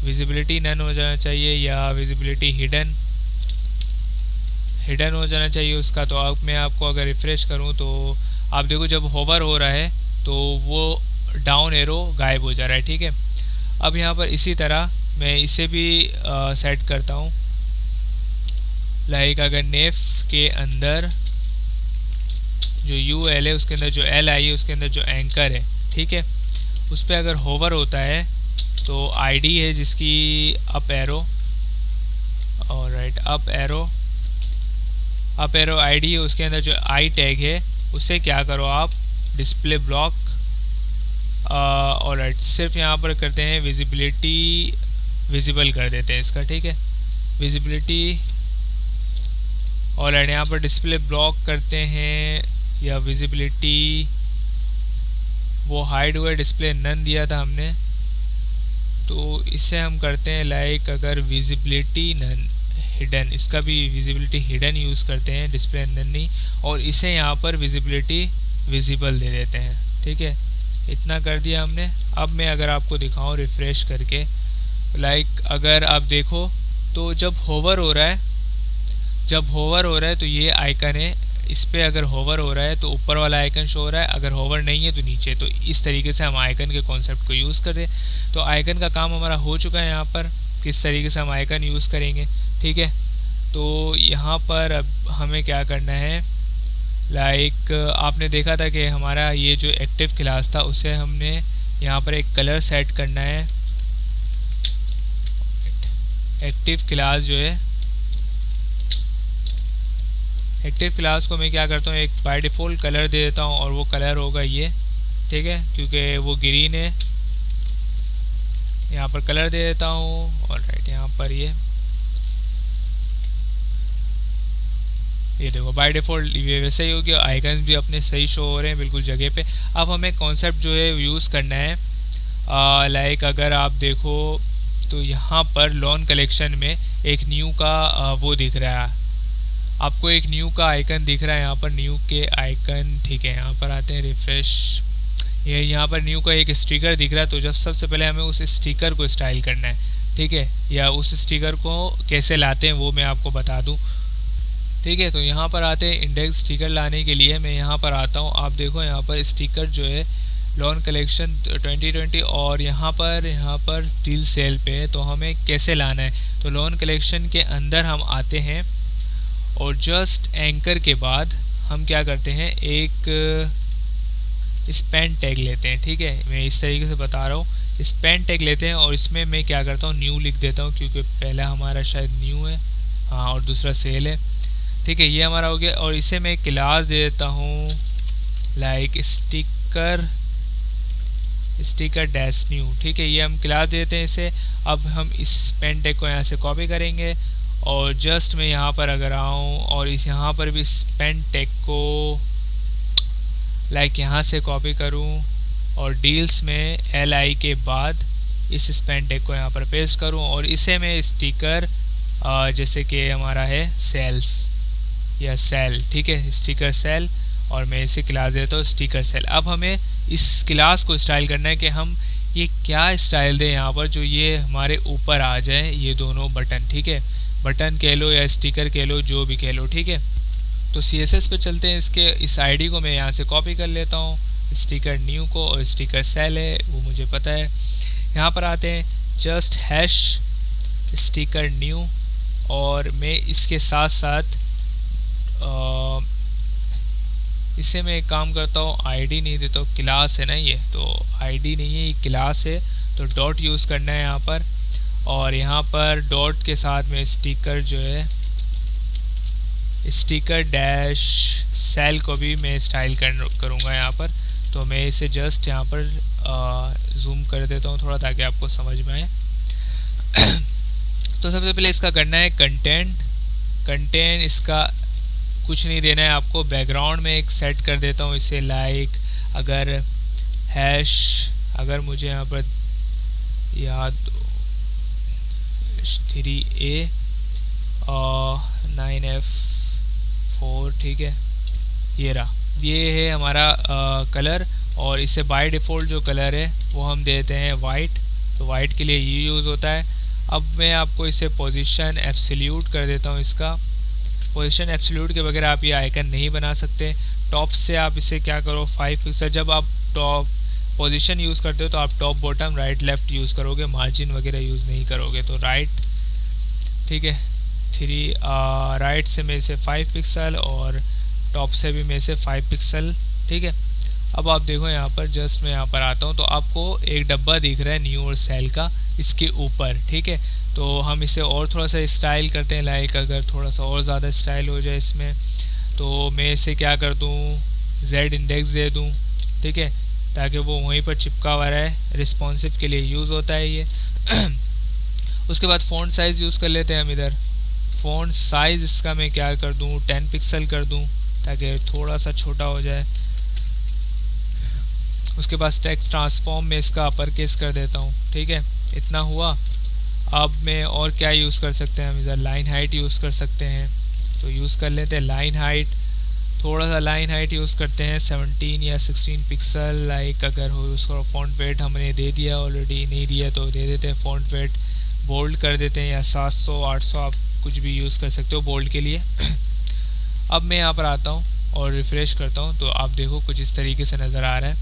विजिबिलिटी नन हो जाना चाहिए, या विजिबिलिटी हिडन हो जाना चाहिए उसका। तो अब मैं आपको अगर रिफ़्रेश करूं तो आप देखो जब होवर हो रहा है तो वो डाउन एरो गायब हो जा रहा है, ठीक है। अब यहाँ पर इसी तरह मैं इसे भी सेट करता हूँ, लाइक अगर नेफ के अंदर जो UL है, उसके अंदर जो LI है, उसके अंदर जो एंकर है, ठीक है, उस पर अगर होवर होता है तो ID है जिसकी अप एरो, और राइट अप एरो ID है, उसके अंदर जो आई टैग है उससे क्या करो आप, डिस्प्ले ब्लॉक, और राइट सिर्फ यहाँ पर करते हैं विजिबिलिटी, विजिबल कर देते हैं इसका, ठीक है, विजिबिलिटी, और राइट यहाँ पर डिस्प्ले ब्लॉक करते हैं, या विजिबिलिटी वो हाइड हुआ, डिस्प्ले नन दिया था हमने, तो इसे हम करते हैं लाइक अगर विजिबिलिटी नन हिडन, इसका भी विजिबिलिटी हिडन यूज़ करते हैं, डिस्प्ले नन नहीं, और इसे यहाँ पर विजिबिलिटी विजिबल दे देते हैं, ठीक है, इतना कर दिया हमने। अब मैं अगर आपको दिखाऊं रिफ़्रेश करके, लाइक अगर आप देखो तो जब होवर हो रहा है तो ये आइकन है, इस पर अगर होवर हो रहा है तो ऊपर वाला आइकन शो हो रहा है, अगर होवर नहीं है तो नीचे। तो इस तरीके से हम आइकन के कॉन्सेप्ट को यूज़ करें। तो आइकन का काम हमारा हो चुका है, यहाँ पर किस तरीके से हम आइकन यूज़ करेंगे, ठीक है। तो यहाँ पर अब हमें क्या करना है, लाइक आपने देखा था कि हमारा ये जो एक्टिव क्लास था उसे हमने यहाँ पर एक कलर सेट करना है। एक्टिव क्लास जो है, एक्टिव क्लास को मैं क्या करता हूँ, एक बाय डिफ़ॉल्ट कलर दे देता हूँ, और वो कलर होगा ये, ठीक है, क्योंकि वो ग्रीन है, यहाँ पर कलर दे देता हूँ, और राइट यहाँ पर ये देखो बाय डिफ़ॉल्ट ये वैसे ही हो गया, आइकन भी अपने सही शो हो रहे हैं बिल्कुल जगह पे। अब हमें कॉन्सेप्ट जो है यूज़ करना है, लाइक अगर आप देखो तो यहाँ पर लोन कलेक्शन में एक न्यू का वो दिख रहा है आपको, एक न्यू का आइकन दिख रहा है यहाँ पर, न्यू के आइकन, ठीक है, यहाँ पर आते हैं रिफ़्रेश, ये यहाँ पर न्यू का एक स्टिकर दिख रहा है। तो जब सबसे पहले हमें उस स्टिकर को स्टाइल करना है, ठीक है, या उस स्टिकर को कैसे लाते हैं वो मैं आपको बता दूँ, ठीक है। तो यहाँ पर आते हैं इंडेक्स स्टिकर लाने के लिए मैं यहाँ पर आता हूँ, आप देखो यहाँ पर स्टिकर जो है लोन कलेक्शन 2020, और यहाँ पर डील सेल पे है, तो हमें कैसे लाना है, तो लोन कलेक्शन के अंदर हम आते हैं, और जस्ट एंकर के बाद हम क्या करते हैं, एक स्पेन टैग लेते हैं, ठीक है, मैं इस तरीके से बता रहा हूँ, स्पेन टैग लेते हैं, और इसमें मैं क्या करता हूँ, न्यू लिख देता हूँ, क्योंकि पहला हमारा शायद न्यू है, हाँ, और दूसरा सेल है, ठीक है, ये हमारा हो गया। और इसे मैं क्लास दे देता हूँ लाइक स्टिकर डैश न्यू, ठीक है, ये हम क्लास देते हैं इसे। अब हम इस पेन टैग को यहाँ से कॉपी करेंगे, और जस्ट मैं यहाँ पर अगर आऊँ और इस यहाँ पर भी इस पेन टैग को लाइक यहाँ से कॉपी करूँ, और डील्स में LI के बाद इस पेन टैग को यहाँ पर पेस्ट करूँ, और इसे मैं स्टिकर जैसे कि हमारा है सेल्स या सेल, ठीक है, स्टिकर सेल, और मैं इसे क्लास देता हूँ स्टिकर सेल। अब हमें इस क्लास को स्टाइल करना है कि हम ये क्या स्टाइल दे यहाँ पर जो ये हमारे ऊपर आ जाए ये दोनों बटन, ठीक है। बटन कह लो या स्टिकर कह लो, जो भी कह लो, ठीक है। तो CSS पे चलते हैं। इसके इस आईडी को मैं यहाँ से कॉपी कर लेता हूँ, स्टिकर न्यू को, और स्टिकर सेल है वो मुझे पता है। यहाँ पर आते हैं, जस्ट हैश स्टिकर न्यू, और मैं इसके साथ साथ इसे मैं एक काम करता हूँ, आईडी नहीं देता हूँ, क्लास है ना ये, तो आईडी नहीं है ये क्लास है, तो डॉट यूज़ करना है यहाँ पर। और यहाँ पर डॉट के साथ में स्टिकर जो है, स्टिकर डैश सेल को भी मैं स्टाइल करूँगा यहाँ पर। तो मैं इसे जस्ट यहाँ पर जूम कर देता हूँ थोड़ा, ताकि आपको समझ में आए। तो सबसे पहले इसका करना है कंटेंट इसका कुछ नहीं देना है आपको। बैकग्राउंड में एक सेट कर देता हूँ इसे, लाइक अगर हैश, अगर मुझे यहाँ पर याद 3A 9F4, ठीक है, ये रहा, ये है हमारा कलर। और इसे बाय डिफ़ॉल्ट जो कलर है वो हम देते हैं वाइट, तो वाइट के लिए ये यूज़ होता है। अब मैं आपको इसे पोजीशन एब्सोल्यूट कर देता हूँ। इसका पोजीशन एब्सोल्यूट के बगैर आप ये आइकन नहीं बना सकते। टॉप से आप इसे क्या करो, 5 पिक्सल, जब आप टॉप पोजीशन यूज़ करते हो तो आप top bottom right left use करोगे, मार्जिन वगैरह यूज़ नहीं करोगे। तो राइट, ठीक है, 3 राइट से मैं इसे 5 पिक्सल और टॉप से भी मैं इसे 5 पिक्सल, ठीक है। अब आप देखो यहाँ पर, जस्ट मैं यहाँ पर आता हूँ तो आपको एक डब्बा दिख रहा है न्यू और सेल का इसके ऊपर, ठीक है। तो हम इसे और थोड़ा सा स्टाइल करते हैं, लाइक अगर थोड़ा सा और ज़्यादा स्टाइल हो जाए इसमें, तो मैं इसे क्या कर दूँ, Z इंडेक्स दे दूँ, ठीक है, ताकि वो वहीं पर चिपका हुआ रहे। रिस्पॉन्सिव के लिए यूज़ होता है ये। उसके बाद फ़ॉन्ट साइज़ यूज़ कर लेते हैं हम इधर। फ़ॉन्ट साइज़ इसका मैं क्या कर दूँ, 10 पिक्सल कर दूँ, ताकि थोड़ा सा छोटा हो जाए। उसके बाद टेक्स्ट ट्रांसफॉर्म में इसका अपर केस कर देता हूँ, ठीक है, इतना हुआ। अब मैं और क्या यूज़ कर सकते हैं, हम इधर लाइन हाइट यूज़ कर सकते हैं, तो यूज़ कर लेते हैं लाइन हाइट। थोड़ा सा लाइन हाइट यूज़ करते हैं 17 या 16 पिक्सल, लाइक अगर हो। उसको फ़ॉन्ट वेट हमने दे दिया ऑलरेडी, नहीं दिया तो दे देते हैं फ़ॉन्ट वेट, बोल्ड कर देते हैं, या 700 800 आप कुछ भी यूज़ कर सकते हो बोल्ड के लिए। अब मैं यहाँ पर आता हूँ और रिफ़्रेश करता हूँ, तो आप देखो कुछ इस तरीके से नज़र आ रहा है।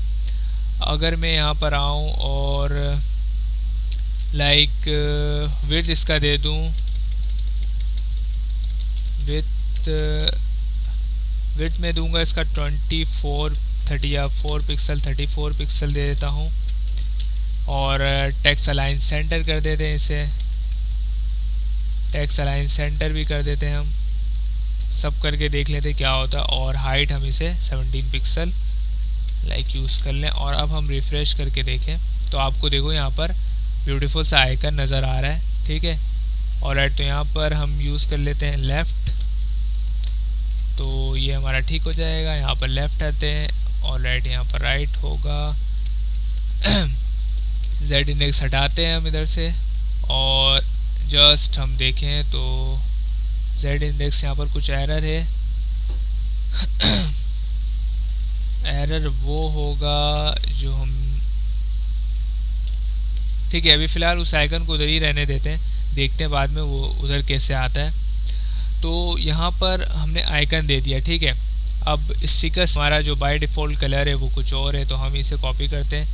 अगर मैं यहाँ पर आऊँ और लाइक विड्थ इसका दे दूँ, विड्थ में दूंगा इसका 24 30 या 4 पिक्सल, 34 पिक्सल दे देता हूँ। और टेक्स्ट अलाइन सेंटर कर देते हैं इसे, टेक्स्ट अलाइन सेंटर भी कर देते हैं हम, सब करके देख लेते क्या होता है। और हाइट हम इसे 17 पिक्सल लाइक यूज़ कर लें। और अब हम रिफ़्रेश करके देखें तो आपको देखो यहाँ पर ब्यूटीफुल सा आइकन नज़र आ रहा है, ठीक है। और राइट, तो यहाँ पर हम यूज़ कर लेते हैं लेफ़्ट, तो ये हमारा ठीक हो जाएगा। यहाँ पर लेफ़्ट आते हैं और राइट, यहाँ पर राइट होगा। Z इंडेक्स हटाते हैं हम इधर से, और जस्ट हम देखें तो Z इंडेक्स यहाँ पर कुछ एरर है। एरर वो होगा जो हम, ठीक है, अभी फ़िलहाल उस आइकन को उधर ही रहने देते हैं, देखते हैं बाद में वो उधर कैसे आता है। तो यहाँ पर हमने आइकन दे दिया, ठीक है। अब स्टिकर हमारा जो बाय डिफ़ॉल्ट कलर है वो कुछ और है, तो हम इसे कॉपी करते हैं,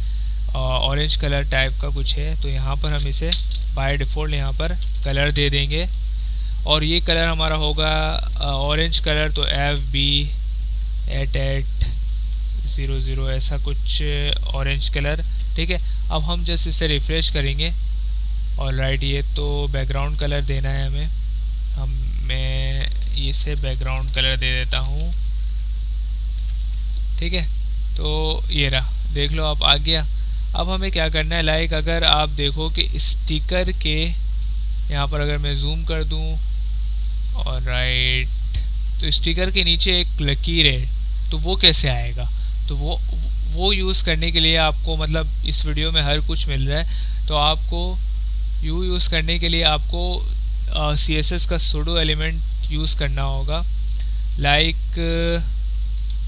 ऑरेंज कलर टाइप का कुछ है, तो यहाँ पर हम इसे बाय डिफ़ॉल्ट यहाँ पर कलर दे देंगे। और ये कलर हमारा होगा ऑरेंज कलर, तो FB8800 ऐसा कुछ ऑरेंज कलर, ठीक है। अब हम जस्ट इसे रिफ़्रेश करेंगे और राइट, ये तो बैकग्राउंड कलर देना है हमें, मैं इसे बैकग्राउंड कलर दे देता हूँ, ठीक है। तो ये रहा, देख लो आप आ गया। अब हमें क्या करना है, लाइक अगर आप देखो कि स्टिकर के यहाँ पर अगर मैं जूम कर दूँ और राइट, तो स्टिकर के नीचे एक लकीर है, तो वो कैसे आएगा, तो वो यूज़ करने के लिए आपको, मतलब इस वीडियो में हर कुछ मिल रहा है, तो आपको यूज़ करने के लिए आपको CSS का सूडो एलिमेंट यूज़ करना होगा। लाइक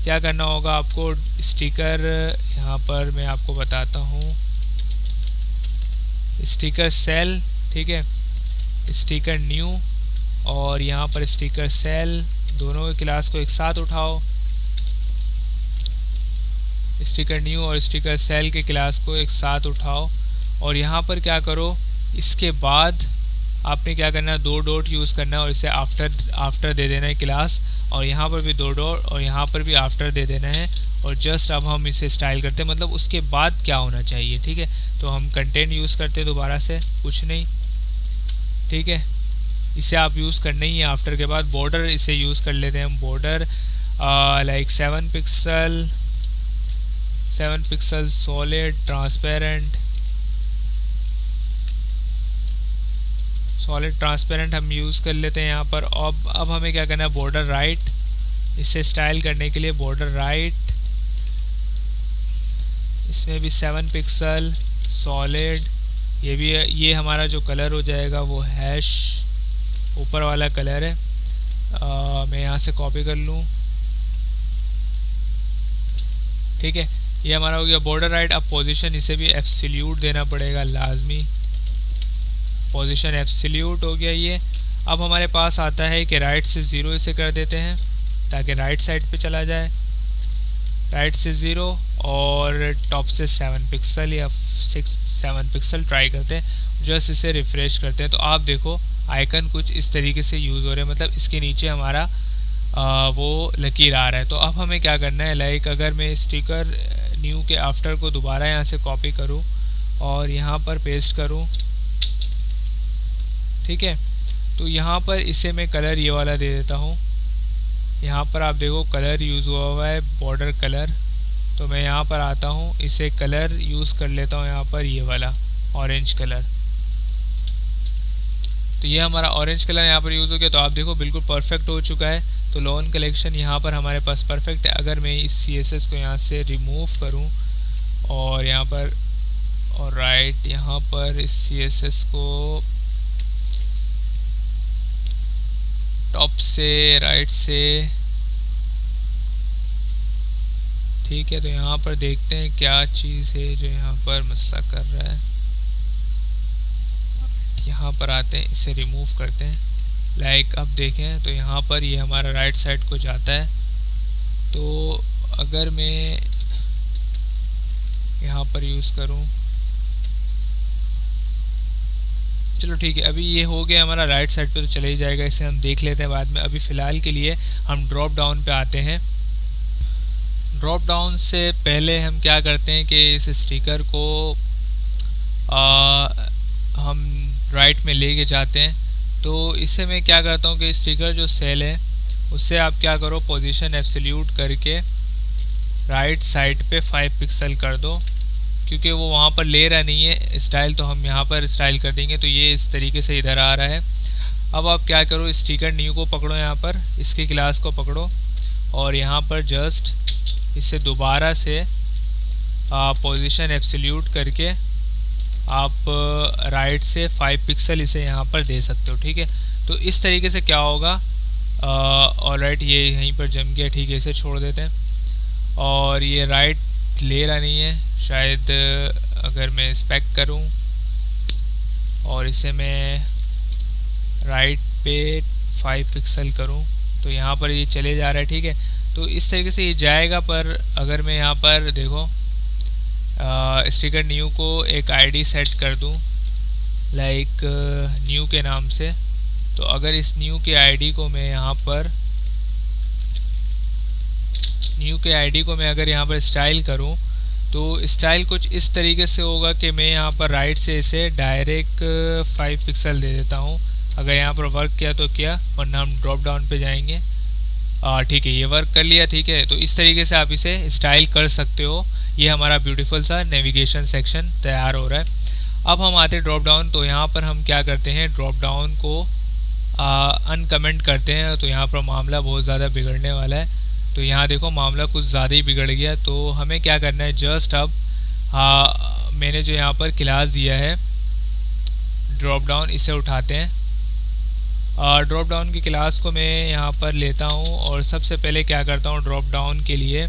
क्या करना होगा आपको, स्टिकर यहाँ पर मैं आपको बताता हूँ, स्टिकर सेल, ठीक है, स्टिकर न्यू और यहाँ पर स्टिकर सेल, दोनों के क्लास को एक साथ उठाओ, स्टिकर न्यू और स्टिकर सेल के क्लास को एक साथ उठाओ और यहाँ पर क्या करो, इसके बाद आपने क्या करना है, 2 डॉट यूज़ करना है और इसे आफ्टर दे देना है क्लास, और यहाँ पर भी 2 डॉट और यहाँ पर भी आफ्टर दे देना है। और जस्ट अब हम इसे स्टाइल करते हैं, मतलब उसके बाद क्या होना चाहिए, ठीक है। तो हम कंटेंट यूज़ करते हैं दोबारा से, कुछ नहीं, ठीक है, इसे आप यूज़ करना ही है। आफ्टर के बाद बॉर्डर इसे यूज़ कर लेते हैं हम, border like 7 pixel solid transparent हम यूज़ कर लेते हैं यहाँ पर। अब हमें क्या करना है, बॉर्डर राइट, इसे स्टाइल करने के लिए बॉर्डर राइट, इसमें भी 7 पिक्सल सॉलिड, ये हमारा जो कलर हो जाएगा वो हैश ऊपर वाला कलर है। मैं यहाँ से कॉपी कर लूँ, ठीक है, ये हमारा हो गया बॉर्डर राइट। अब पोजीशन इसे भी एब्सोल्यूट देना पड़ेगा लाजमी, पोजीशन एब्सोल्यूट हो गया ये। अब हमारे पास आता है कि राइट से 0 इसे कर देते हैं ताकि राइट साइड पे चला जाए, राइट से 0 और टॉप से 7 पिक्सल या 7 पिक्सल ट्राई करते हैं, जस्ट इसे रिफ्रेश करते हैं। तो आप देखो आइकन कुछ इस तरीके से यूज़ हो रहे हैं, मतलब इसके नीचे हमारा वो लकीर आ रहा है। तो अब हमें क्या करना है, लाइक अगर मैं स्टिकर न्यू के आफ्टर को दोबारा यहाँ से कॉपी करूँ और यहाँ पर पेस्ट करूँ, ठीक है, तो यहाँ पर इसे मैं कलर ये वाला दे देता हूँ। यहाँ पर आप देखो कलर यूज़ हुआ है बॉर्डर कलर, तो मैं यहाँ पर आता हूँ, इसे कलर यूज़ कर लेता हूँ यहाँ पर ये वाला ऑरेंज कलर। तो ये हमारा ऑरेंज कलर यहाँ पर यूज़ हो गया। तो आप देखो बिल्कुल परफेक्ट हो चुका है। तो लोन कलेक्शन यहाँ पर हमारे पास परफेक्ट है। अगर मैं इस CSS को यहाँ से रिमूव करूँ और यहाँ पर और राइट यहाँ पर इस CSS को टॉप से राइट से, ठीक है, तो यहाँ पर देखते हैं क्या चीज़ है जो यहाँ पर मसला कर रहा है। यहाँ पर आते हैं, इसे रिमूव करते हैं, लाइक अब देखें तो यहाँ पर ये हमारा राइट साइड को जाता है। तो अगर मैं यहाँ पर यूज़ करूँ, चलो ठीक है, अभी ये हो गया हमारा राइट साइड पे, तो चले ही जाएगा, इसे हम देख लेते हैं बाद में। अभी फ़िलहाल के लिए हम ड्रॉप डाउन पे आते हैं। ड्रॉप डाउन से पहले हम क्या करते हैं कि इस स्टिकर को हम राइट में लेके जाते हैं। तो इससे मैं क्या करता हूँ कि स्टिकर जो सेल है उससे आप क्या करो, पोजीशन एब्सोल्यूट करके राइट साइड पे 5 पिक्सल कर दो, क्योंकि वो वहाँ पर ले रहा नहीं है स्टाइल, तो हम यहाँ पर स्टाइल कर देंगे। तो ये इस तरीके से इधर आ रहा है। अब आप क्या करो, स्टिकर न्यू को पकड़ो, यहाँ पर इसकी क्लास को पकड़ो और यहाँ पर जस्ट इसे दोबारा से पोजीशन एब्सोल्यूट करके आप राइट से 5 पिक्सल इसे यहाँ पर दे सकते हो, ठीक है। तो इस तरीके से क्या होगा, ऑलराइट ये यहीं पर जम गया, ठीक है, इसे छोड़ देते हैं। और ये राइट ले रहा नहीं है शायद, अगर मैं इंस्पेक्ट करूं और इसे मैं राइट पे 5 पिक्सल करूं तो यहाँ पर ये चले जा रहा है, ठीक है। तो इस तरीके से ये जाएगा। पर अगर मैं यहाँ पर देखो स्टिकर न्यू को एक आईडी सेट कर दूं लाइक न्यू के नाम से, तो अगर इस न्यू के आईडी को मैं यहाँ पर अगर यहाँ पर स्टाइल करूँ तो स्टाइल कुछ इस तरीके से होगा कि मैं यहाँ पर राइट से इसे डायरेक्ट 5 पिक्सल दे देता हूँ। अगर यहाँ पर वर्क किया तो किया, वरना हम ड्रॉप डाउन पे जाएंगे। ठीक है, ये वर्क कर लिया, ठीक है। तो इस तरीके से आप इसे स्टाइल कर सकते हो। ये हमारा ब्यूटीफुल सा नेविगेशन सेक्शन तैयार हो रहा है। अब हम आते हैं ड्रॉप डाउन। तो यहाँ पर हम क्या करते हैं, ड्रॉप डाउन को अनकमेंट करते हैं। तो यहाँ पर मामला बहुत ज़्यादा बिगड़ने वाला है। तो यहाँ देखो मामला कुछ ज़्यादा ही बिगड़ गया। तो हमें क्या करना है, जस्ट अब मैंने जो यहाँ पर क्लास दिया है ड्रॉप डाउन, इसे उठाते हैं। ड्रॉप डाउन की क्लास को मैं यहाँ पर लेता हूँ और सबसे पहले क्या करता हूँ, ड्रॉप डाउन के लिए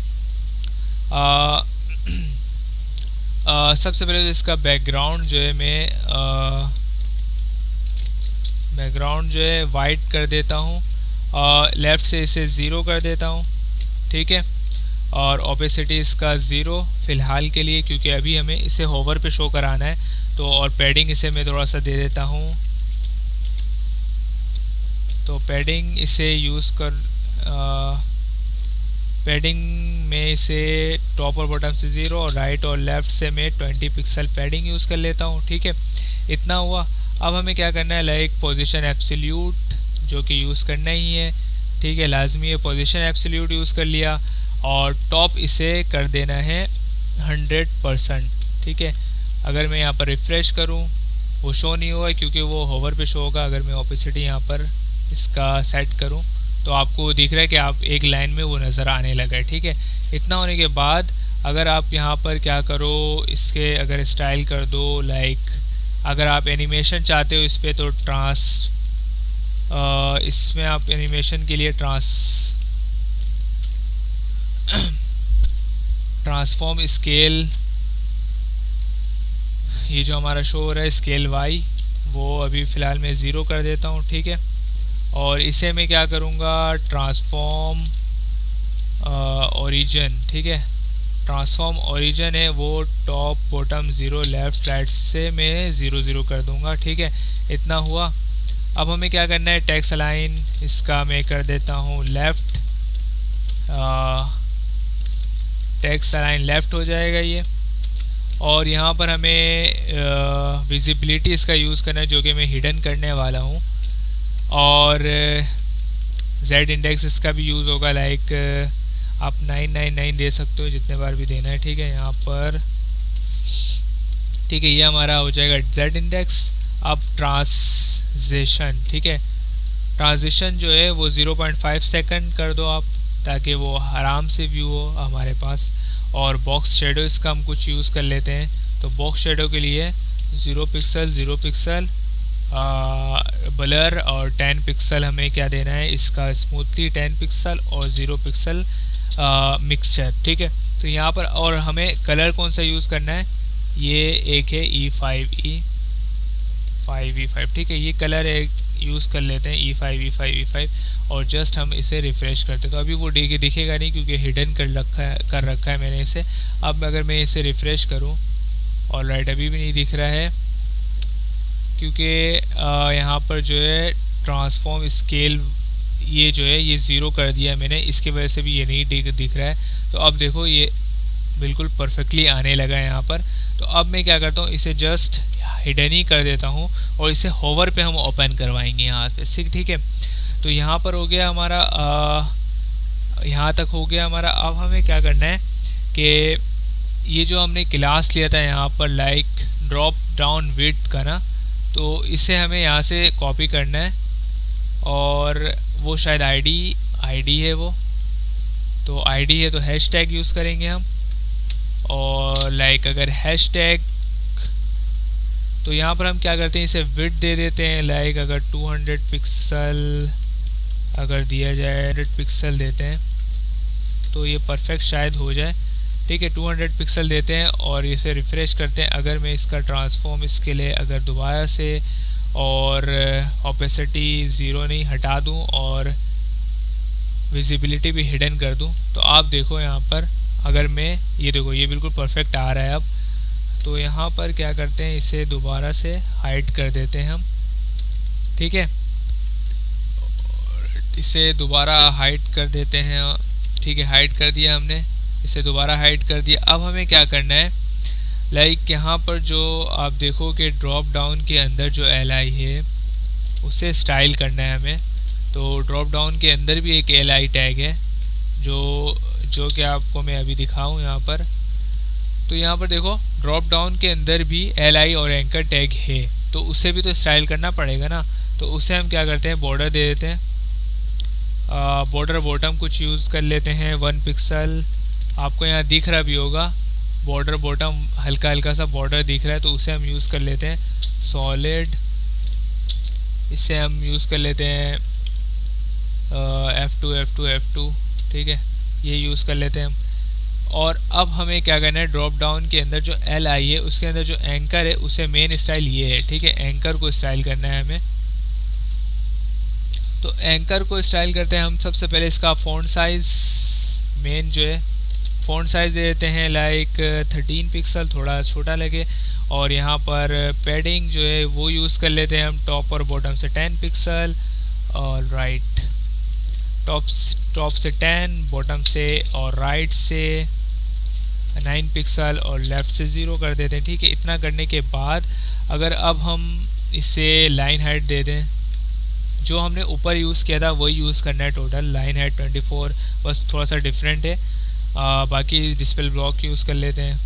सबसे पहले तो इसका बैकग्राउंड जो है मैं बैकग्राउंड जो है वाइट कर देता हूँ, लेफ़्ट से इसे ज़ीरो कर देता हूँ, ठीक है। और ओपेसिटी इसका ज़ीरो फ़िलहाल के लिए, क्योंकि अभी हमें इसे होवर पे शो कराना है। तो और पैडिंग इसे मैं थोड़ा सा दे देता हूँ, तो पैडिंग इसे यूज़ कर पैडिंग में इसे टॉप और बॉटम से ज़ीरो और राइट और लेफ़्ट से मैं 20 पिक्सल पैडिंग यूज़ कर लेता हूँ, ठीक है। इतना हुआ। अब हमें क्या करना है, लाइक पोजीशन एब्सोल्यूट जो कि यूज़ करना ही है, ठीक है, लाजमी है। पोजीशन एब्सोल्यूट यूज़ कर लिया और टॉप इसे कर देना है 100%, ठीक है। अगर मैं यहाँ पर रिफ़्रेश करूँ वो शो नहीं होगा क्योंकि वो होवर पे शो होगा। अगर मैं ओपेसिटी यहाँ पर इसका सेट करूँ तो आपको दिख रहा है कि आप एक लाइन में वो नज़र आने लगा है, ठीक है। इतना होने के बाद अगर आप यहाँ पर क्या करो, इसके अगर स्टाइल कर दो, लाइक अगर आप एनिमेशन चाहते हो इस पर तो इसमें आप एनिमेशन के लिए ट्रांसफॉर्म स्केल, ये जो हमारा शो हो रहा है स्केल वाई, वो अभी फ़िलहाल मैं ज़ीरो कर देता हूँ, ठीक है। और इसे मैं क्या करूँगा, ट्रांसफॉर्म ओरिजिन, ठीक है। ट्रांसफॉर्म ओरिजिन है वो top bottom zero left right से मैं ज़ीरो ज़ीरो कर दूँगा, ठीक है। इतना हुआ। अब हमें क्या करना है, टेक्स्ट लाइन इसका मैं कर देता हूँ लेफ़्ट, टेक्स्ट लाइन लेफ़्ट हो जाएगा ये। और यहाँ पर हमें विजिबिलिटी इसका यूज़ करना है जो कि मैं हिडन करने वाला हूँ। और जेड इंडेक्स इसका भी यूज़ होगा, लाइक आप 999 दे सकते हो जितने बार भी देना है, ठीक है। यहाँ पर ठीक है, ये हमारा हो जाएगा जेड इंडेक्स। अब ट्रांजिशन, ठीक है, ट्रांजिशन जो है वो 0.5 सेकंड कर दो आप, ताकि वो आराम से व्यू हो हमारे पास। और बॉक्स शेडो इसका हम कुछ यूज़ कर लेते हैं, तो बॉक्स शेडो के लिए 0 पिक्सल ब्लर और 10 पिक्सल हमें क्या देना है, इसका स्मूथली 10 पिक्सल और 0 पिक्सल मिक्सचर, ठीक है। तो यहाँ पर और हमें कलर कौन सा यूज़ करना है, ये एक है E5, ठीक है, ये कलर एक यूज़ कर लेते हैं E5 और जस्ट हम इसे रिफ़्रेश करते हैं। तो अभी वो दिखेगा नहीं क्योंकि हिडन कर रखा है मैंने इसे। अब अगर मैं इसे रिफ़्रेश करूँ, और राइट अभी भी नहीं दिख रहा है क्योंकि यहाँ पर जो है ट्रांसफॉर्म स्केल ये जो है ये ज़ीरो कर दिया है मैंने, इसकी वजह से भी ये नहीं दिख रहा है। तो अब देखो ये बिल्कुल परफेक्टली आने लगा है यहाँ पर। तो अब मैं क्या करता हूँ, इसे जस्ट हिडन ही कर देता हूँ और इसे होवर पे हम ओपन करवाएंगे यहाँ से, ठीक है। तो यहाँ पर हो गया हमारा, यहाँ तक हो गया हमारा। अब हमें क्या करना है कि ये जो हमने क्लास लिया था यहाँ पर, लाइक ड्रॉप डाउन विड्थ का ना, तो इसे हमें यहाँ से कॉपी करना है। और वो शायद आईडी है वो, तो आईडी है तो हैशटैग यूज़ करेंगे हम। और लाइक अगर हैशटैग, तो यहाँ पर हम क्या करते हैं, इसे विड्थ दे देते हैं, लाइक अगर 200 पिक्सल अगर दिया जाए, 100 पिक्सल देते हैं तो ये परफेक्ट शायद हो जाए, ठीक है। 200 पिक्सल देते हैं और इसे रिफ़्रेश करते हैं। अगर मैं इसका ट्रांसफॉर्म इसके लिए अगर दोबारा से और ओपेसिटी ज़ीरो नहीं हटा दूं और विजिबिलिटी भी हिडन कर दूं, तो आप देखो यहाँ पर अगर मैं ये देखो ये बिल्कुल परफेक्ट आ रहा है अब। तो यहाँ पर क्या करते हैं, इसे दोबारा से हाइड कर देते हैं हम, ठीक है, इसे दोबारा हाइड कर देते हैं, ठीक है, हाइड कर दिया हमने, इसे दोबारा हाइड कर दिया। अब हमें क्या करना है, लाइक यहाँ पर जो आप देखो कि ड्रॉप डाउन के अंदर जो LI है उसे स्टाइल करना है हमें। तो ड्रॉप डाउन के अंदर भी एक LI टैग है जो कि आपको मैं अभी दिखाऊं यहाँ पर। तो यहाँ पर देखो ड्रॉप डाउन के अंदर भी LI और एंकर टैग है, तो उसे भी तो स्टाइल करना पड़ेगा ना। तो उसे हम क्या करते हैं, बॉर्डर दे देते हैं, बॉर्डर बॉटम कुछ यूज़ कर लेते हैं 1 पिक्सल। आपको यहाँ दिख रहा भी होगा बॉर्डर बॉटम हल्का हल्का सा बॉर्डर दिख रहा है, तो उसे हम यूज़ कर लेते हैं सॉलिड, इसे हम यूज़ कर लेते हैं F2, ठीक है, ये यूज़ कर लेते हैं हम। और अब हमें क्या करना है, ड्रॉप डाउन के अंदर जो एल आई है उसके अंदर जो एंकर है उसे मेन स्टाइल ये है, ठीक है। एंकर को स्टाइल करना है हमें। तो एंकर को स्टाइल करते हैं हम। सबसे पहले इसका फ़ॉन्ट साइज़, मेन जो है फ़ॉन्ट साइज़ दे देते हैं लाइक 13 पिक्सल, थोड़ा छोटा लगे। और यहाँ पर पैडिंग जो है वो यूज़ कर लेते हैं हम, टॉप और बॉटम से 10 पिक्सल। और राइट, टॉप से 10, बॉटम से और राइट से 9 पिक्सल और लेफ़्ट से 0 कर देते हैं, ठीक है। इतना करने के बाद अगर अब हम इसे लाइन हाइट दे दें, जो हमने ऊपर यूज़ किया था वही यूज़ करना है टोटल। लाइन हाइट 24, बस थोड़ा सा डिफरेंट है। बाकी डिस्प्ले ब्लॉक यूज़ कर लेते हैं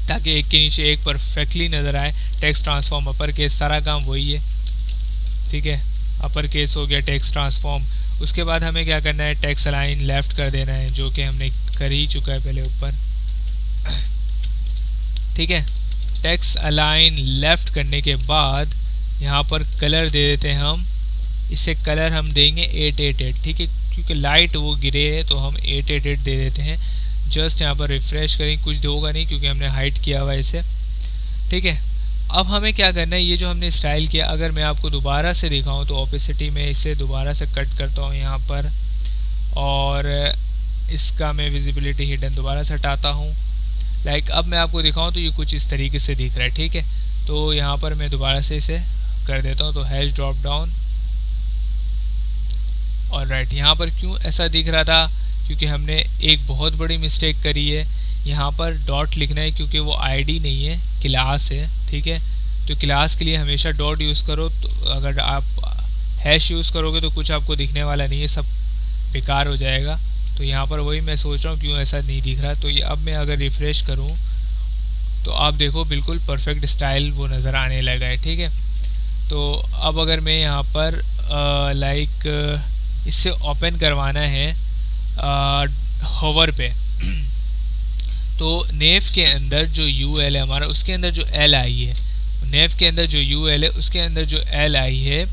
ताकि एक के नीचे एक परफेक्टली नज़र आए। टेक्स्ट ट्रांसफॉर्म अपर केस, सारा काम वही है, ठीक है। अपर केस हो गया टेक्स्ट ट्रांसफॉर्म। उसके बाद हमें क्या करना है, टेक्स्ट अलाइन लेफ़्ट कर देना है, जो कि हमने कर ही चुका है पहले ऊपर, ठीक है। टेक्स्ट अलाइन लेफ़्ट करने के बाद यहाँ पर कलर दे देते हैं हम। इसे कलर हम देंगे 888, ठीक है, क्योंकि लाइट वो गिरे है तो हम 888 दे देते हैं। जस्ट यहाँ पर रिफ़्रेश करें, कुछ होगा नहीं क्योंकि हमने हाइड किया हुआ है इसे, ठीक है। अब हमें क्या करना है, ये जो हमने स्टाइल किया, अगर मैं आपको दोबारा से दिखाऊं तो ओपेसिटी में इसे दोबारा से कट करता हूँ यहाँ पर, और इसका मैं विजिबिलिटी हिडन दोबारा से हटाता हूँ। लाइक अब मैं आपको दिखाऊं तो ये कुछ इस तरीके से दिख रहा है, ठीक है। तो यहाँ पर मैं दोबारा से इसे कर देता हूँ, तो हैश ड्रॉप डाउन और राइट। यहाँ पर क्यों ऐसा दिख रहा था, क्योंकि हमने एक बहुत बड़ी मिस्टेक करी है। यहाँ पर डॉट लिखना है क्योंकि वो आईडी नहीं है, क्लास है, ठीक है। तो क्लास के लिए हमेशा डॉट यूज़ करो। तो अगर आप हैश यूज़ करोगे तो कुछ आपको दिखने वाला नहीं है, सब बेकार हो जाएगा। तो यहाँ पर वही मैं सोच रहा हूँ क्यों ऐसा नहीं दिख रहा। तो ये अब मैं अगर रिफ़्रेश करूँ तो आप देखो बिल्कुल परफेक्ट स्टाइल वो नज़र आने लगा है, ठीक है। तो अब अगर मैं यहाँ पर लाइक इससे ओपन करवाना है होवर पे, तो नेव के अंदर जो यूएल है हमारा, उसके अंदर जो एल आई है, नेव के अंदर जो यूएल है उसके अंदर जो एल आई है,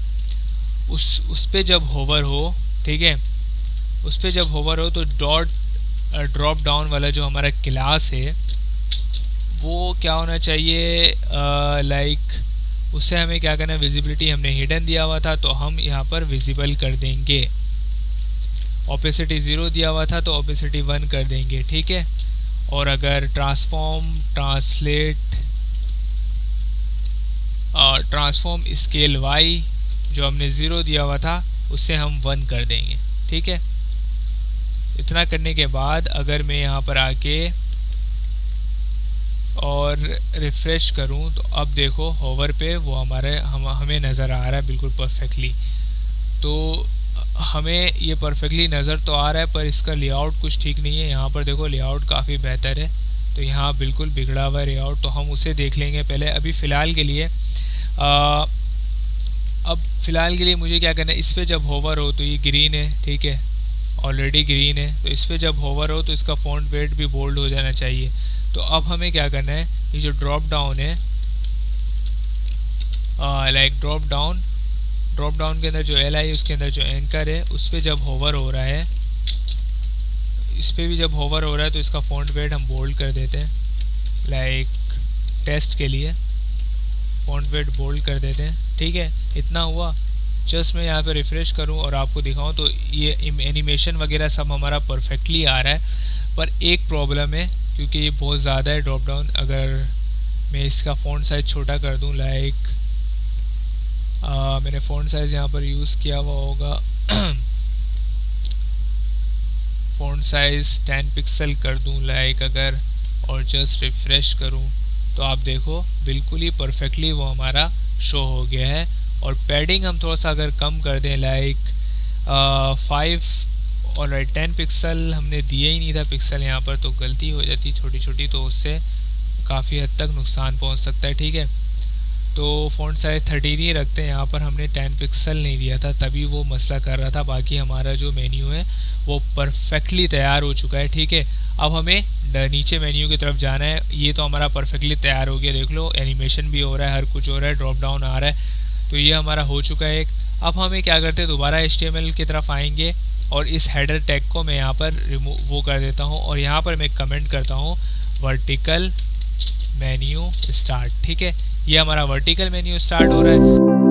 उस पे जब होवर हो, ठीक है, उस पे जब होवर हो तो ड्रॉप डाउन वाला जो हमारा क्लास है वो क्या होना चाहिए, लाइक उससे हमें क्या करना है, विजिबिलिटी हमने हिडन दिया हुआ था तो हम यहाँ पर विजिबल कर देंगे। ओपेसिटी 0 दिया हुआ था तो ओपेसिटी 1 कर देंगे, ठीक है। और अगर ट्रांसफॉर्म स्केल वाई जो हमने 0 दिया हुआ था उससे हम 1 कर देंगे, ठीक है। इतना करने के बाद अगर मैं यहाँ पर आके और रिफ़्रेश करूँ तो अब देखो होवर पे वो हमें नज़र आ रहा है बिल्कुल परफेक्टली। तो हमें ये परफेक्टली नज़र तो आ रहा है पर इसका लेआउट कुछ ठीक नहीं है। यहाँ पर देखो लेआउट काफ़ी बेहतर है, तो यहाँ बिल्कुल बिगड़ा हुआ है लेआउट, तो हम उसे देख लेंगे पहले। अभी फ़िलहाल के लिए मुझे क्या करना है, इस पर जब होवर हो तो ये ग्रीन है, ठीक है, ऑलरेडी ग्रीन है। तो इस पर जब होवर हो तो इसका फ़ॉन्ट वेट भी बोल्ड हो जाना चाहिए। तो अब हमें क्या करना है, ये जो ड्रॉप डाउन है, लाइक ड्रॉप डाउन के अंदर जो एल आई उसके अंदर जो एंकर है उस पर जब होवर हो रहा है, इस पर भी जब होवर हो रहा है तो इसका फ़ॉन्ट वेट हम बोल्ड कर देते हैं। लाइक टेस्ट के लिए फ़ॉन्ट वेट बोल्ड कर देते हैं, ठीक है। इतना हुआ। जस्ट मैं यहाँ पे रिफ़्रेश करूँ और आपको दिखाऊँ तो ये एनिमेशन वगैरह सब हमारा परफेक्टली आ रहा है। पर एक प्रॉब्लम है क्योंकि ये बहुत ज़्यादा है ड्रॉप डाउन। अगर मैं इसका फ़ॉन्ट साइज़ छोटा कर दूँ, लाइक मैंने फ़ॉन्ट साइज़ यहाँ पर यूज़ किया हुआ होगा फ़ॉन्ट साइज़ 10 पिक्सल कर दूँ लाइक अगर, और जस्ट रिफ़्रेश करूँ तो आप देखो बिल्कुल ही परफेक्टली वो हमारा शो हो गया है। और पैडिंग हम थोड़ा सा अगर कम कर दें लाइक 5 और 10 पिक्सल हमने दिया ही नहीं था पिक्सल यहाँ पर, तो गलती हो जाती छोटी छोटी, तो उससे काफ़ी हद तक नुकसान पहुँच सकता है, ठीक है। तो फ़ॉन्ट साइज़ 13 ही रखते हैं, यहाँ पर हमने 10 पिक्सल नहीं दिया था तभी वो मसला कर रहा था। बाकी हमारा जो मेन्यू है वो परफेक्टली तैयार हो चुका है, ठीक है। अब हमें नीचे मेन्यू की तरफ जाना है। ये तो हमारा परफेक्टली तैयार हो गया, देख लो एनिमेशन भी हो रहा है, हर कुछ हो रहा है, ड्रॉप डाउन आ रहा है, तो ये हमारा हो चुका है एक। अब हमें क्या करते हैं, दोबारा HTML की तरफ आएंगे और इस हेडर टैग को मैं यहाँ पर रिमूव वो कर देता हूँ और यहाँ पर मैं कमेंट करता हूँ वर्टिकल मेन्यू स्टार्ट। ठीक है, ये हमारा वर्टिकल मेन्यू स्टार्ट हो रहा है।